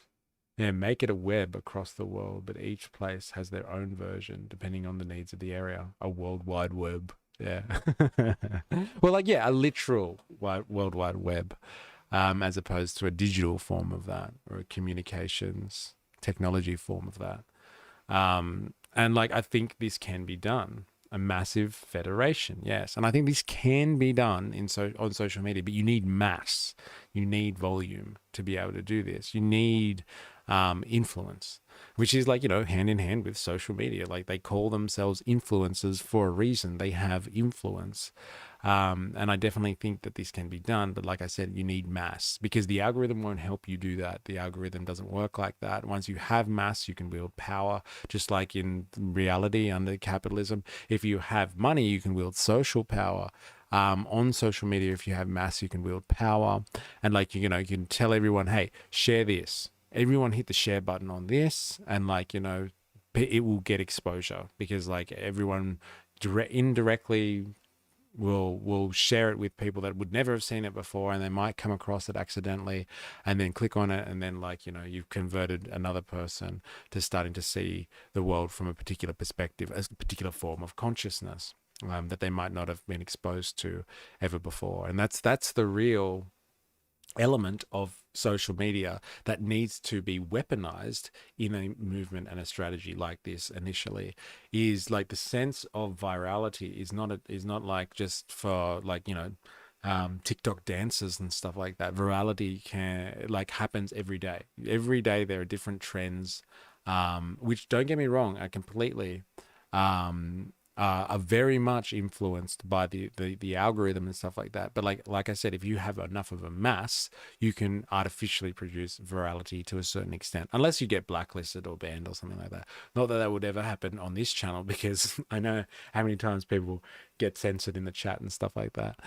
Yeah, make it a web across the world, but each place has their own version depending on the needs of the area. A world wide web. Yeah. Well, like, yeah, a literal world wide web, as opposed to a digital form of that, or a communications technology form of that. And like, I think this can be done. A massive federation, yes. And I think this can be done on social media, but you need mass, you need volume to be able to do this. You need influence, which is like, you know, hand in hand with social media. Like they call themselves influencers for a reason. They have influence. And I definitely think that this can be done. But like I said, you need mass, because the algorithm won't help you do that. The algorithm doesn't work like that. Once you have mass, you can wield power, just like in reality under capitalism. If you have money, you can wield social power. On social media, if you have mass, you can wield power. And like, you know, you can tell everyone, hey, share this. Everyone hit the share button on this, and like, you know, it will get exposure, because like everyone indirectly will share it with people that would never have seen it before, and they might come across it accidentally and then click on it, and then, like, you know, you've converted another person to starting to see the world from a particular perspective, a particular form of consciousness that they might not have been exposed to ever before. And that's the real element of social media that needs to be weaponized in a movement and a strategy like this initially, is like the sense of virality is not like just for, like, you know, TikTok dances and stuff like that. Virality happens every day. Every day there are different trends, which, don't get me wrong, are completely are very much influenced by the algorithm and stuff like that. But like I said, if you have enough of a mass, you can artificially produce virality to a certain extent, unless you get blacklisted or banned or something like that. Not that would ever happen on this channel, because I know how many times people get censored in the chat and stuff like that,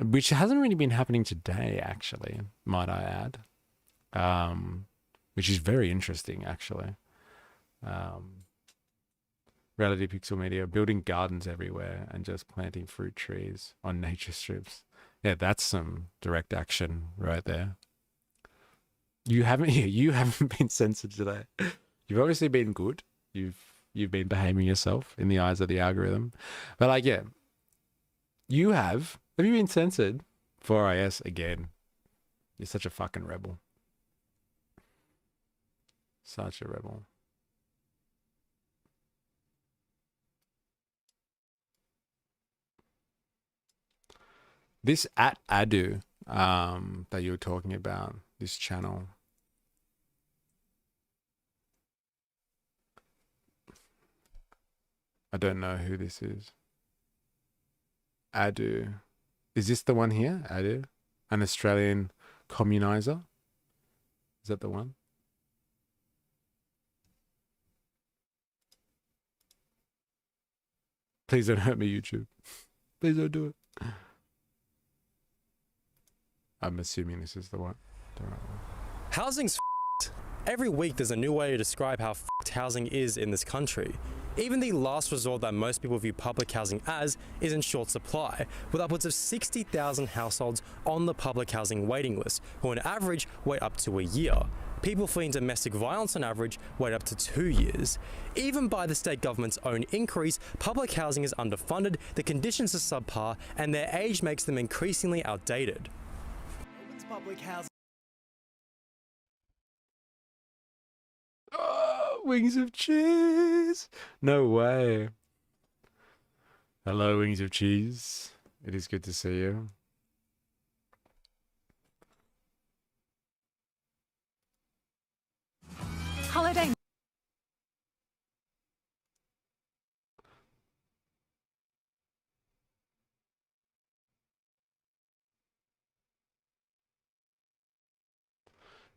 which hasn't really been happening today, actually, might I add, which is very interesting, actually. Reality Pixel Media, building gardens everywhere and just planting fruit trees on nature strips. Yeah, that's some direct action right there. You haven't been censored today. You've obviously been good. You've been behaving yourself in the eyes of the algorithm. But, like, yeah, you have. Have you been censored? 4IS again. You're such a fucking rebel. Such a rebel. This at Adu that you were talking about, this channel. I don't know who this is. Adu. Is this the one here? Adu? An Australian communizer? Is that the one? Please don't hurt me, YouTube. Please don't do it. I'm assuming this is the one. The right one. Housing's f***ed. Every week there's a new way to describe how f***ed housing is in this country. Even the last resort that most people view public housing as is in short supply, with upwards of 60,000 households on the public housing waiting list, who on average wait up to a year. People fleeing domestic violence on average wait up to 2 years. Even by the state government's own increase, public housing is underfunded, the conditions are subpar, and their age makes them increasingly outdated. Public housing. Oh, wings of cheese. No way. Hello, wings of cheese. It is good to see you. Holiday.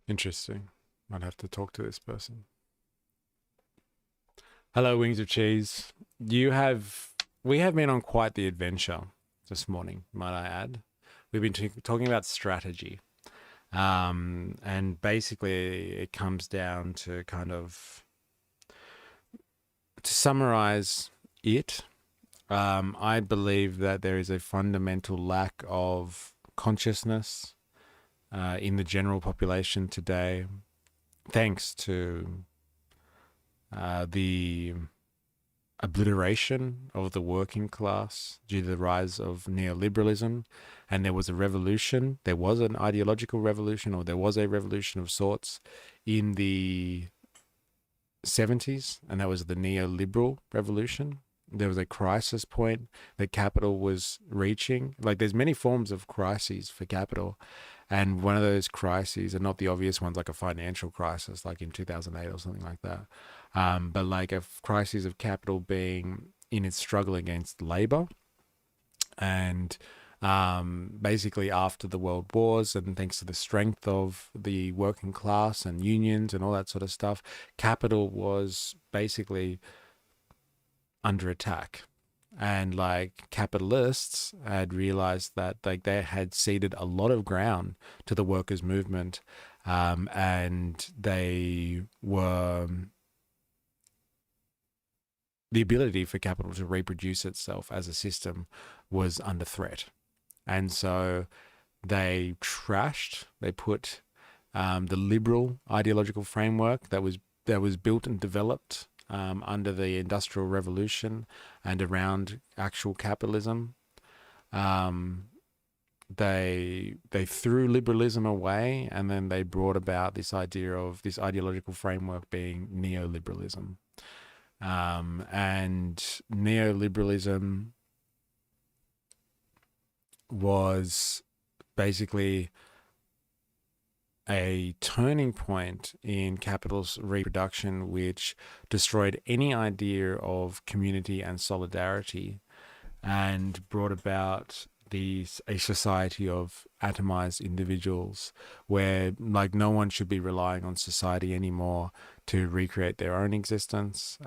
Interesting. Might have to talk to this person. Hello, wings of cheese. We have been on quite the adventure this morning, might I add. We've been talking about strategy. And basically it comes down to to summarize it. I believe that there is a fundamental lack of consciousness in the general population today, thanks to the obliteration of the working class due to the rise of neoliberalism. And there was a revolution. There was an ideological revolution, or there was a revolution of sorts in the 70s, and that was the neoliberal revolution. There was a crisis point that capital was reaching. Like, there's many forms of crises for capital, and one of those crises are not the obvious ones, like a financial crisis, like in 2008 or something like that. But like a crisis of capital being in its struggle against labor. And basically after the world wars, and thanks to the strength of the working class and unions and all that sort of stuff, capital was basically under attack. And like capitalists had realized that like they had ceded a lot of ground to the workers' movement, and they were the ability for capital to reproduce itself as a system was under threat. And so they put the liberal ideological framework that was built and developed under the Industrial Revolution and around actual capitalism. They threw liberalism away, and then they brought about this idea of this ideological framework being neoliberalism. And neoliberalism was basically a turning point in capital's reproduction, which destroyed any idea of community and solidarity and brought about a society of atomized individuals where like no one should be relying on society anymore to recreate their own existence,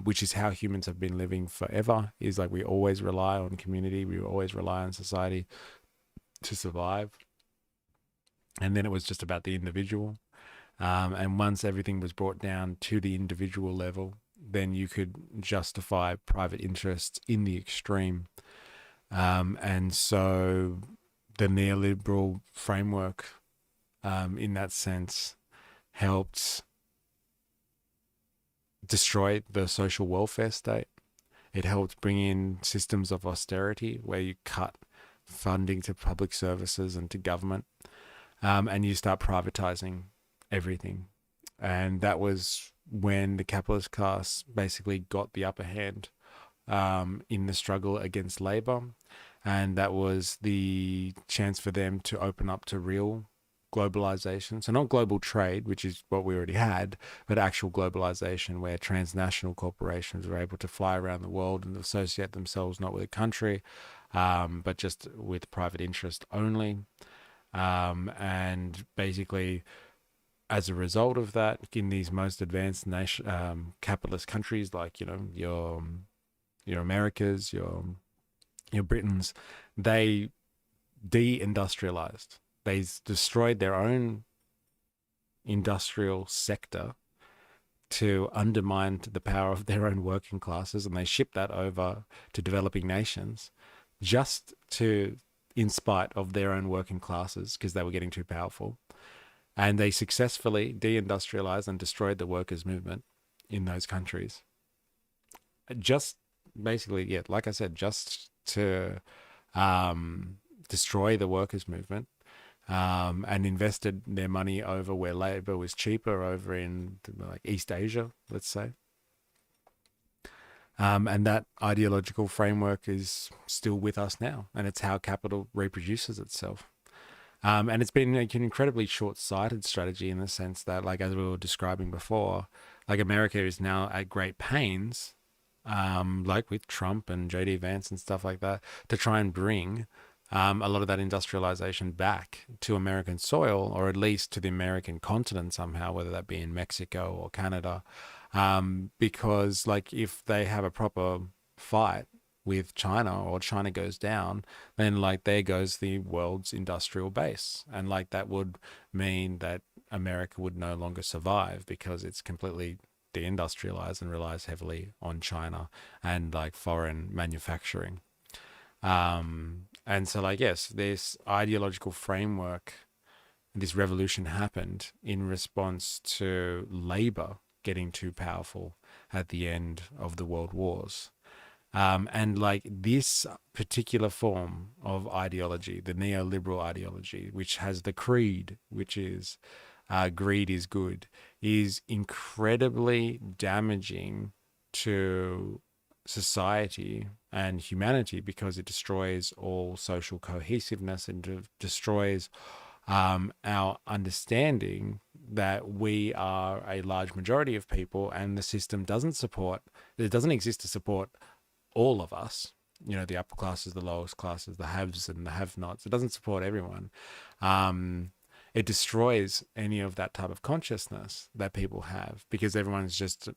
which is how humans have been living forever. Is like we always rely on community, we always rely on society to survive. And then it was just about the individual. And once everything was brought down to the individual level, then you could justify private interests in the extreme. And so the neoliberal framework, in that sense, helped destroy the social welfare state. It helped bring in systems of austerity where you cut funding to public services and to government, and you start privatizing everything. And that was when the capitalist class basically got the upper hand in the struggle against labor. And that was the chance for them to open up to real globalization. So not global trade, which is what we already had, but actual globalization where transnational corporations were able to fly around the world and associate themselves not with a country, but just with private interest only. And basically, as a result of that, in these most advanced capitalist countries like, you know, your Americas, your Britons, they de-industrialized. They destroyed their own industrial sector to undermine the power of their own working classes, and they shipped that over to developing nations just in spite of their own working classes because they were getting too powerful. And they successfully de-industrialized and destroyed the workers' movement in those countries. Just basically, yeah, like I said, just to destroy the workers' movement, and invested their money over where labor was cheaper, over in like East Asia, let's say. And that ideological framework is still with us now, and it's how capital reproduces itself. And it's been like an incredibly short-sighted strategy in the sense that, like as we were describing before, like America is now at great pains, like with Trump and JD Vance and stuff like that, to try and bring a lot of that industrialization back to American soil, or at least to the American continent somehow, whether that be in Mexico or Canada. Because like if they have a proper fight with China, or China goes down, then like there goes the world's industrial base. And like that would mean that America would no longer survive because it's completely deindustrialized and relies heavily on China and like foreign manufacturing. And so like, yes, this ideological framework, this revolution happened in response to labor getting too powerful at the end of the world wars. And like this particular form of ideology, the neoliberal ideology, which has the creed, which is greed is good, is incredibly damaging to society and humanity because it destroys all social cohesiveness and destroys our understanding that we are a large majority of people, and the system doesn't exist to support all of us, you know, the upper classes, the lowest classes, the haves and the have-nots. It doesn't support everyone. It destroys any of that type of consciousness that people have because everyone's just,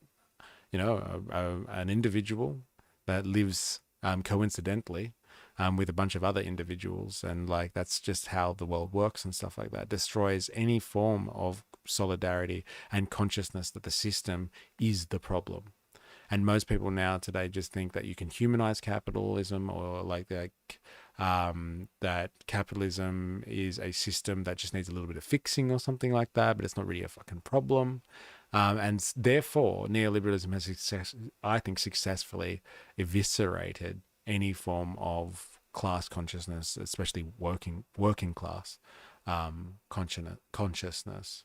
you know, an individual that lives coincidentally with a bunch of other individuals. And like, that's just how the world works and stuff like that. Destroys any form of solidarity and consciousness that the system is the problem. And most people now today just think that you can humanize capitalism, or that capitalism is a system that just needs a little bit of fixing or something like that, but it's not really a fucking problem. And therefore, neoliberalism has, I think, successfully eviscerated any form of class consciousness, especially working class consciousness.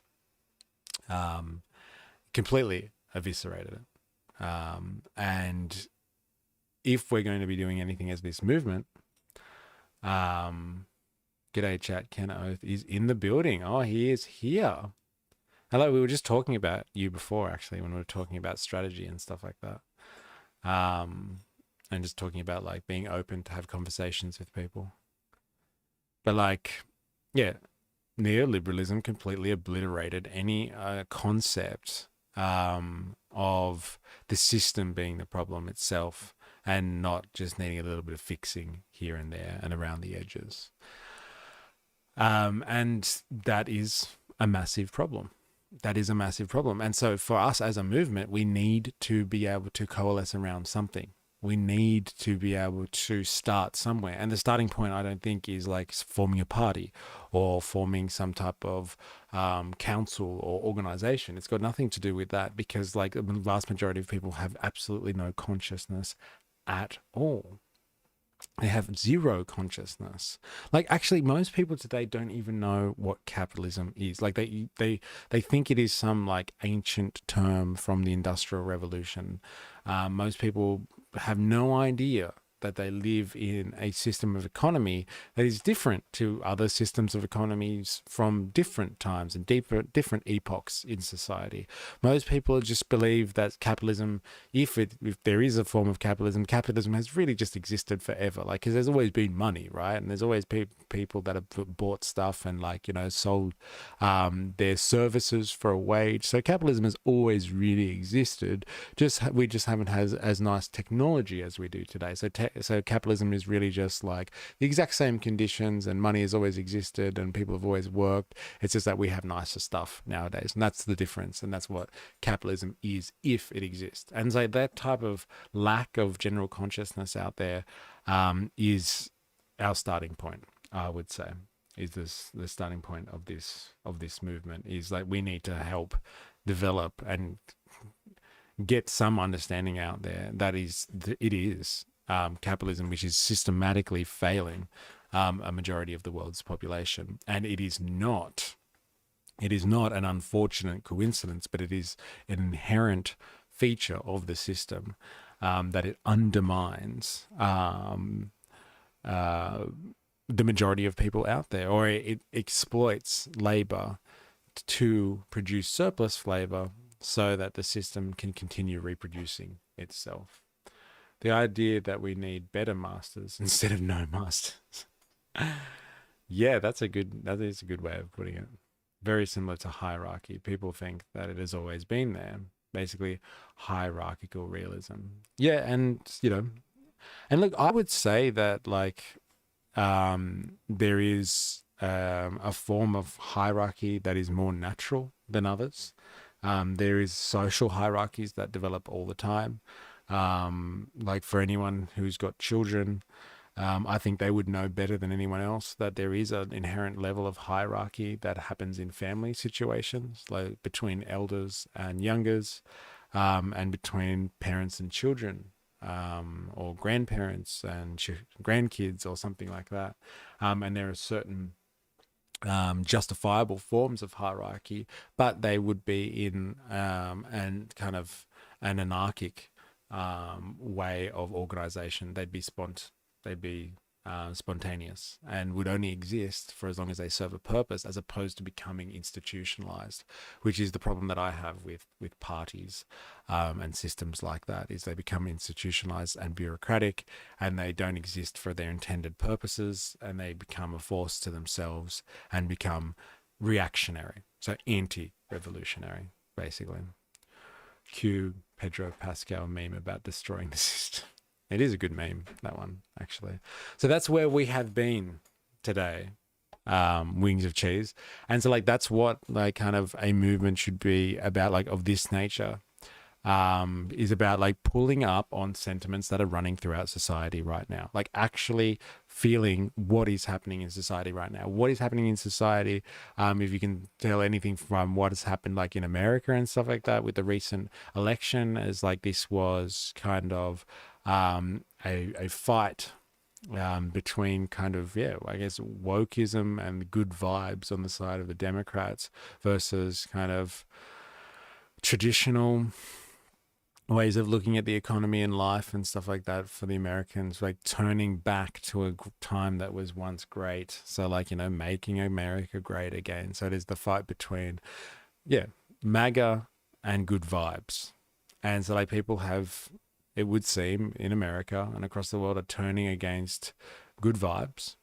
Completely eviscerated it. And if we're going to be doing anything as this movement, g'day chat, Ken Oath is in the building. Oh, he is here. Hello, we were just talking about you before, actually, when we were talking about strategy and stuff like that. And just talking about like being open to have conversations with people. But like, yeah, neoliberalism completely obliterated any concept of the system being the problem itself, and not just needing a little bit of fixing here and there and around the edges. And that is a massive problem. That is a massive problem. And so for us as a movement, we need to be able to coalesce around something. We need to be able to start somewhere. And the starting point, I don't think, is like forming a party or forming some type of council or organization. It's got nothing to do with that, because like the vast majority of people have absolutely no consciousness at all. They have zero consciousness. Like, actually, most people today don't even know what capitalism is. Like, they think it is some like ancient term from the Industrial Revolution. Most people have no idea that they live in a system of economy that is different to other systems of economies from different times and different epochs in society. Most people just believe that capitalism, if there is a form of capitalism has really just existed forever. Like, because there's always been money, right? And there's always people that have bought stuff and, like, you know, sold their services for a wage. So capitalism has always really existed. We just haven't had as nice technology as we do today. So capitalism is really just like the exact same conditions, and money has always existed and people have always worked. It's just that we have nicer stuff nowadays. And that's the difference. And that's what capitalism is, if it exists. And so that type of lack of general consciousness out there is our starting point, I would say. Is this the starting point of this movement? Is like we need to help develop and get some understanding out there that it is capitalism which is systematically failing a majority of the world's population, and it is not an unfortunate coincidence, but it is an inherent feature of the system that it undermines the majority of people out there, or it exploits labor to produce surplus labor so that the system can continue reproducing itself. The idea that we need better masters instead of no masters. Yeah, that is a good way of putting it. Very similar to hierarchy. People think that it has always been there. Basically, hierarchical realism. Yeah, and and look, I would say that like there is a form of hierarchy that is more natural than others. There is social hierarchies that develop all the time. Like for anyone who's got children, I think they would know better than anyone else that there is an inherent level of hierarchy that happens in family situations, like between elders and youngers, and between parents and children, or grandparents and grandkids or something like that. And there are certain justifiable forms of hierarchy, but they would be in and kind of an anarchic way of organization. They'd be spontaneous and would only exist for as long as they serve a purpose, as opposed to becoming institutionalized, which is the problem that I have with parties and systems like that. Is they become institutionalized and bureaucratic, and they don't exist for their intended purposes, and they become a force to themselves and become reactionary, so anti-revolutionary, basically. Cue Pedro Pascal meme about destroying the system. It is a good meme, that one, actually. So that's where we have been today, Wings of Cheese. And so like that's what like kind of a movement should be about, like of this nature. is about like pulling up on sentiments that are running throughout society right now, like actually feeling what is happening in society right now. What is happening in society, if you can tell anything from what has happened like in America and stuff like that with the recent election, is like this was kind of a fight between kind of, yeah, I guess wokeism and good vibes on the side of the Democrats versus kind of traditional ways of looking at the economy and life and stuff like that for the Americans, like turning back to a time that was once great. So like, you know, making America great again. So it is the fight between, yeah, MAGA and good vibes. And so like people have, it would seem in America and across the world, are turning against good vibes,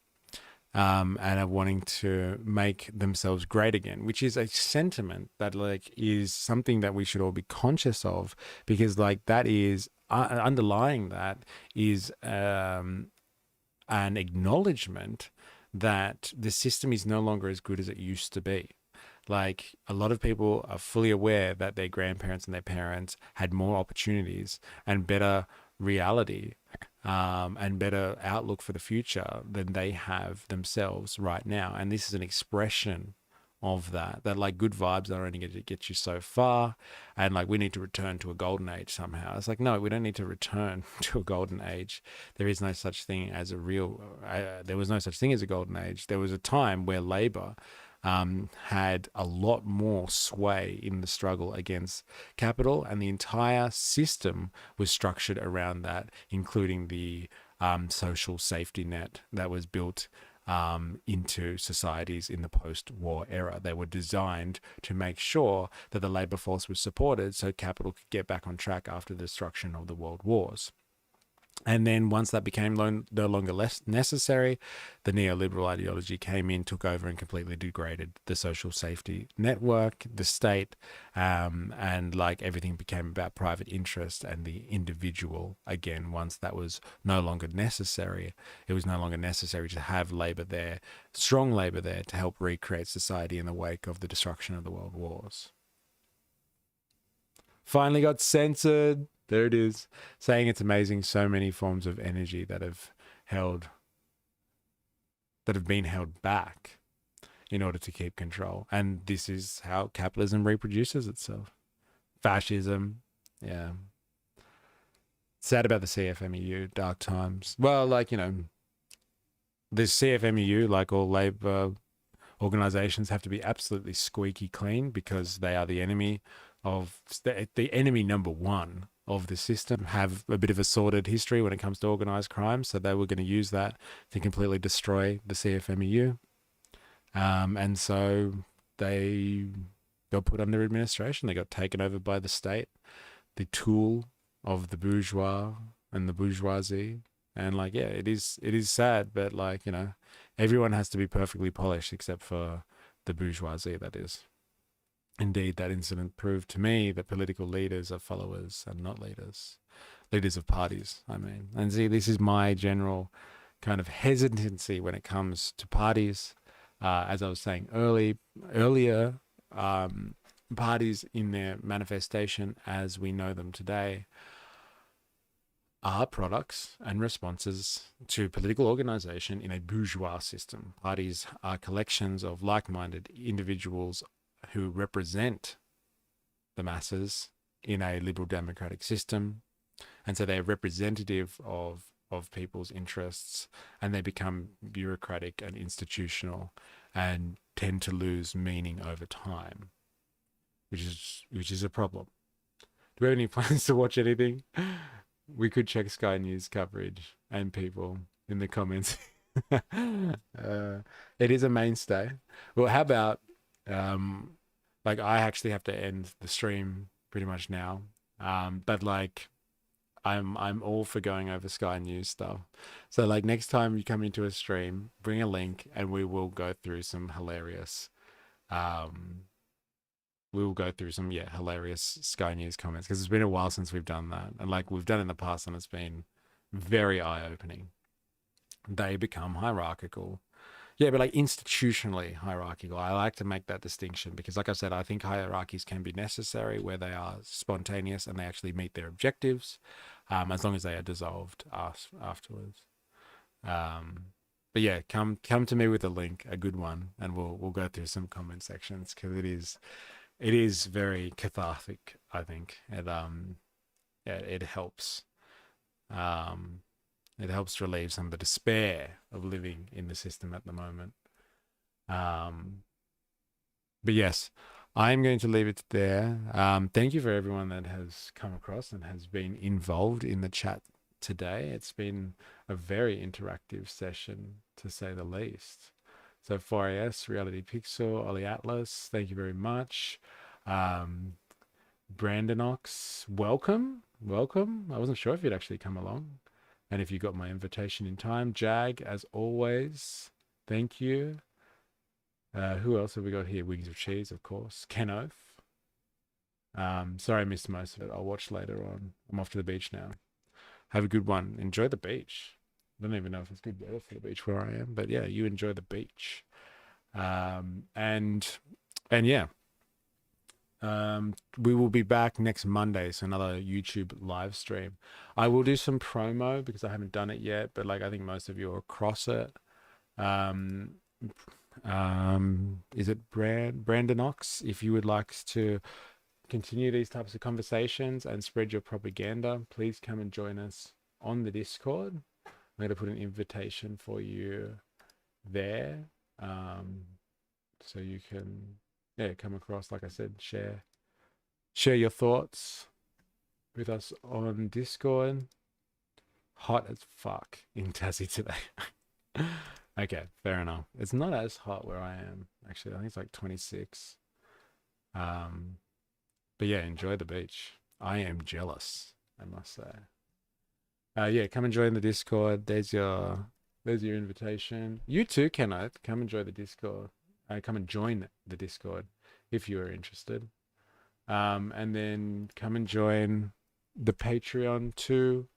and are wanting to make themselves great again, which is a sentiment that like is something that we should all be conscious of, because like that is underlying that is an acknowledgement that the system is no longer as good as it used to be. Like a lot of people are fully aware that their grandparents and their parents had more opportunities and better reality, and better outlook for the future than they have themselves right now. And this is an expression of that like good vibes are only going to get you so far, and like we need to return to a golden age somehow. It's like, no, we don't need to return to a golden age. There is no such thing as a real there was no such thing as a golden age. There was a time where labor had a lot more sway in the struggle against capital, and the entire system was structured around that, including the social safety net that was built into societies in the post-war era. They were designed to make sure that the labor force was supported so capital could get back on track after the destruction of the world wars. And then once that became no longer less necessary, the neoliberal ideology came in, took over, and completely degraded the social safety network, the state, and like everything became about private interest and the individual again. Once that was no longer necessary, it was no longer necessary to have labor there, strong labor there, to help recreate society in the wake of the destruction of the world wars. Finally got censored. There it is, saying it's amazing so many forms of energy that have been held back in order to keep control. And this is how capitalism reproduces itself. Fascism, yeah. Sad about the CFMEU, dark times. Well, like, you know, the CFMEU, like all labor organizations, have to be absolutely squeaky clean because they are the enemy of the enemy number one of the system, have a bit of a sordid history when it comes to organized crime. So they were going to use that to completely destroy the CFMEU. And so they got put under administration. They got taken over by the state, the tool of the bourgeois and the bourgeoisie. And like, yeah, it is sad, but like, you know, everyone has to be perfectly polished except for the bourgeoisie, that is. Indeed, that incident proved to me that political leaders are followers and not leaders. Leaders of parties, I mean. And see, this is my general kind of hesitancy when it comes to parties. As I was saying earlier, parties in their manifestation as we know them today are products and responses to political organization in a bourgeois system. Parties are collections of like-minded individuals who represent the masses in a liberal democratic system. And so they're representative of people's interests, and they become bureaucratic and institutional and tend to lose meaning over time, which is a problem. Do we have any plans to watch anything? We could check Sky News coverage and people in the comments. It is a mainstay. Well, how about like I actually have to end the stream pretty much now, but like I'm all for going over Sky News stuff. So like next time you come into a stream, bring a link and we will go through some hilarious hilarious Sky News comments, because it's been a while since we've done that, and like we've done it in the past and it's been very eye-opening. They become hierarchical. Yeah, but like institutionally hierarchical. I like to make that distinction because, like I said, I think hierarchies can be necessary where they are spontaneous and they actually meet their objectives, as long as they are dissolved afterwards. But yeah, come to me with a link, a good one, and we'll go through some comment sections because it is very cathartic. I think it helps. Um, it helps relieve some of the despair of living in the system at the moment. But yes, I'm going to leave it there. Thank you for everyone that has come across and has been involved in the chat today. It's been a very interactive session, to say the least. So 4AS, Reality Pixel, Ollie Atlas, thank you very much. Brandonox, welcome. I wasn't sure if you'd actually come along and if you got my invitation in time. Jag, as always, thank you. Who else have we got here? Wings of Cheese, of course. Ken Oath. Sorry I missed most of it. I'll watch later on. I'm off to the beach now. Have a good one. Enjoy the beach. I don't even know if it's good weather for the beach where I am, but yeah, you enjoy the beach. And yeah. We will be back next Monday, so another YouTube live stream. I will do some promo because I haven't done it yet, but like I think most of you are across it. Is it Brandonox? If you would like to continue these types of conversations and spread your propaganda, please come and join us on the Discord. I'm going to put an invitation for you there, so you can come across, like I said, share your thoughts with us on Discord. Hot as fuck in Tassie today. Okay, fair enough. It's not as hot where I am, actually. I think it's like 26. But yeah, enjoy the beach. I am jealous, I must say. Yeah, come and join the Discord. There's your invitation. You too, Kenneth. Come and join the Discord. Come and join the Discord if you are interested. And then come and join the Patreon too.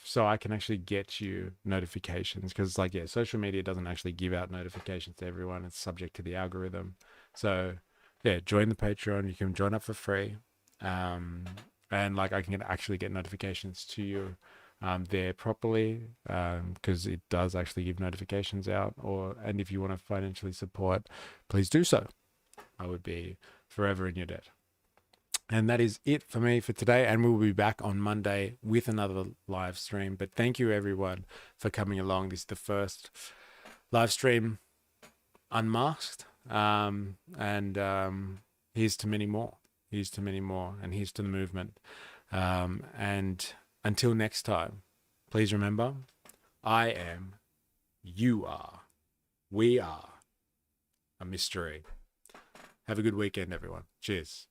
So I can actually get you notifications, because like, yeah, social media doesn't actually give out notifications to everyone. It's subject to the algorithm. So yeah, join the Patreon. You can join up for free. And like I can actually get notifications to you there properly, because it does actually give notifications out. And if you want to financially support, please do so. I would be forever in your debt. And that is it for me for today. And we'll be back on Monday with another live stream. But thank you everyone for coming along. This is the first live stream unmasked. Here's to many more. Here's to many more. And here's to the movement. And until next time, please remember, I am, you are, we are a MysterE. Have a good weekend, everyone. Cheers.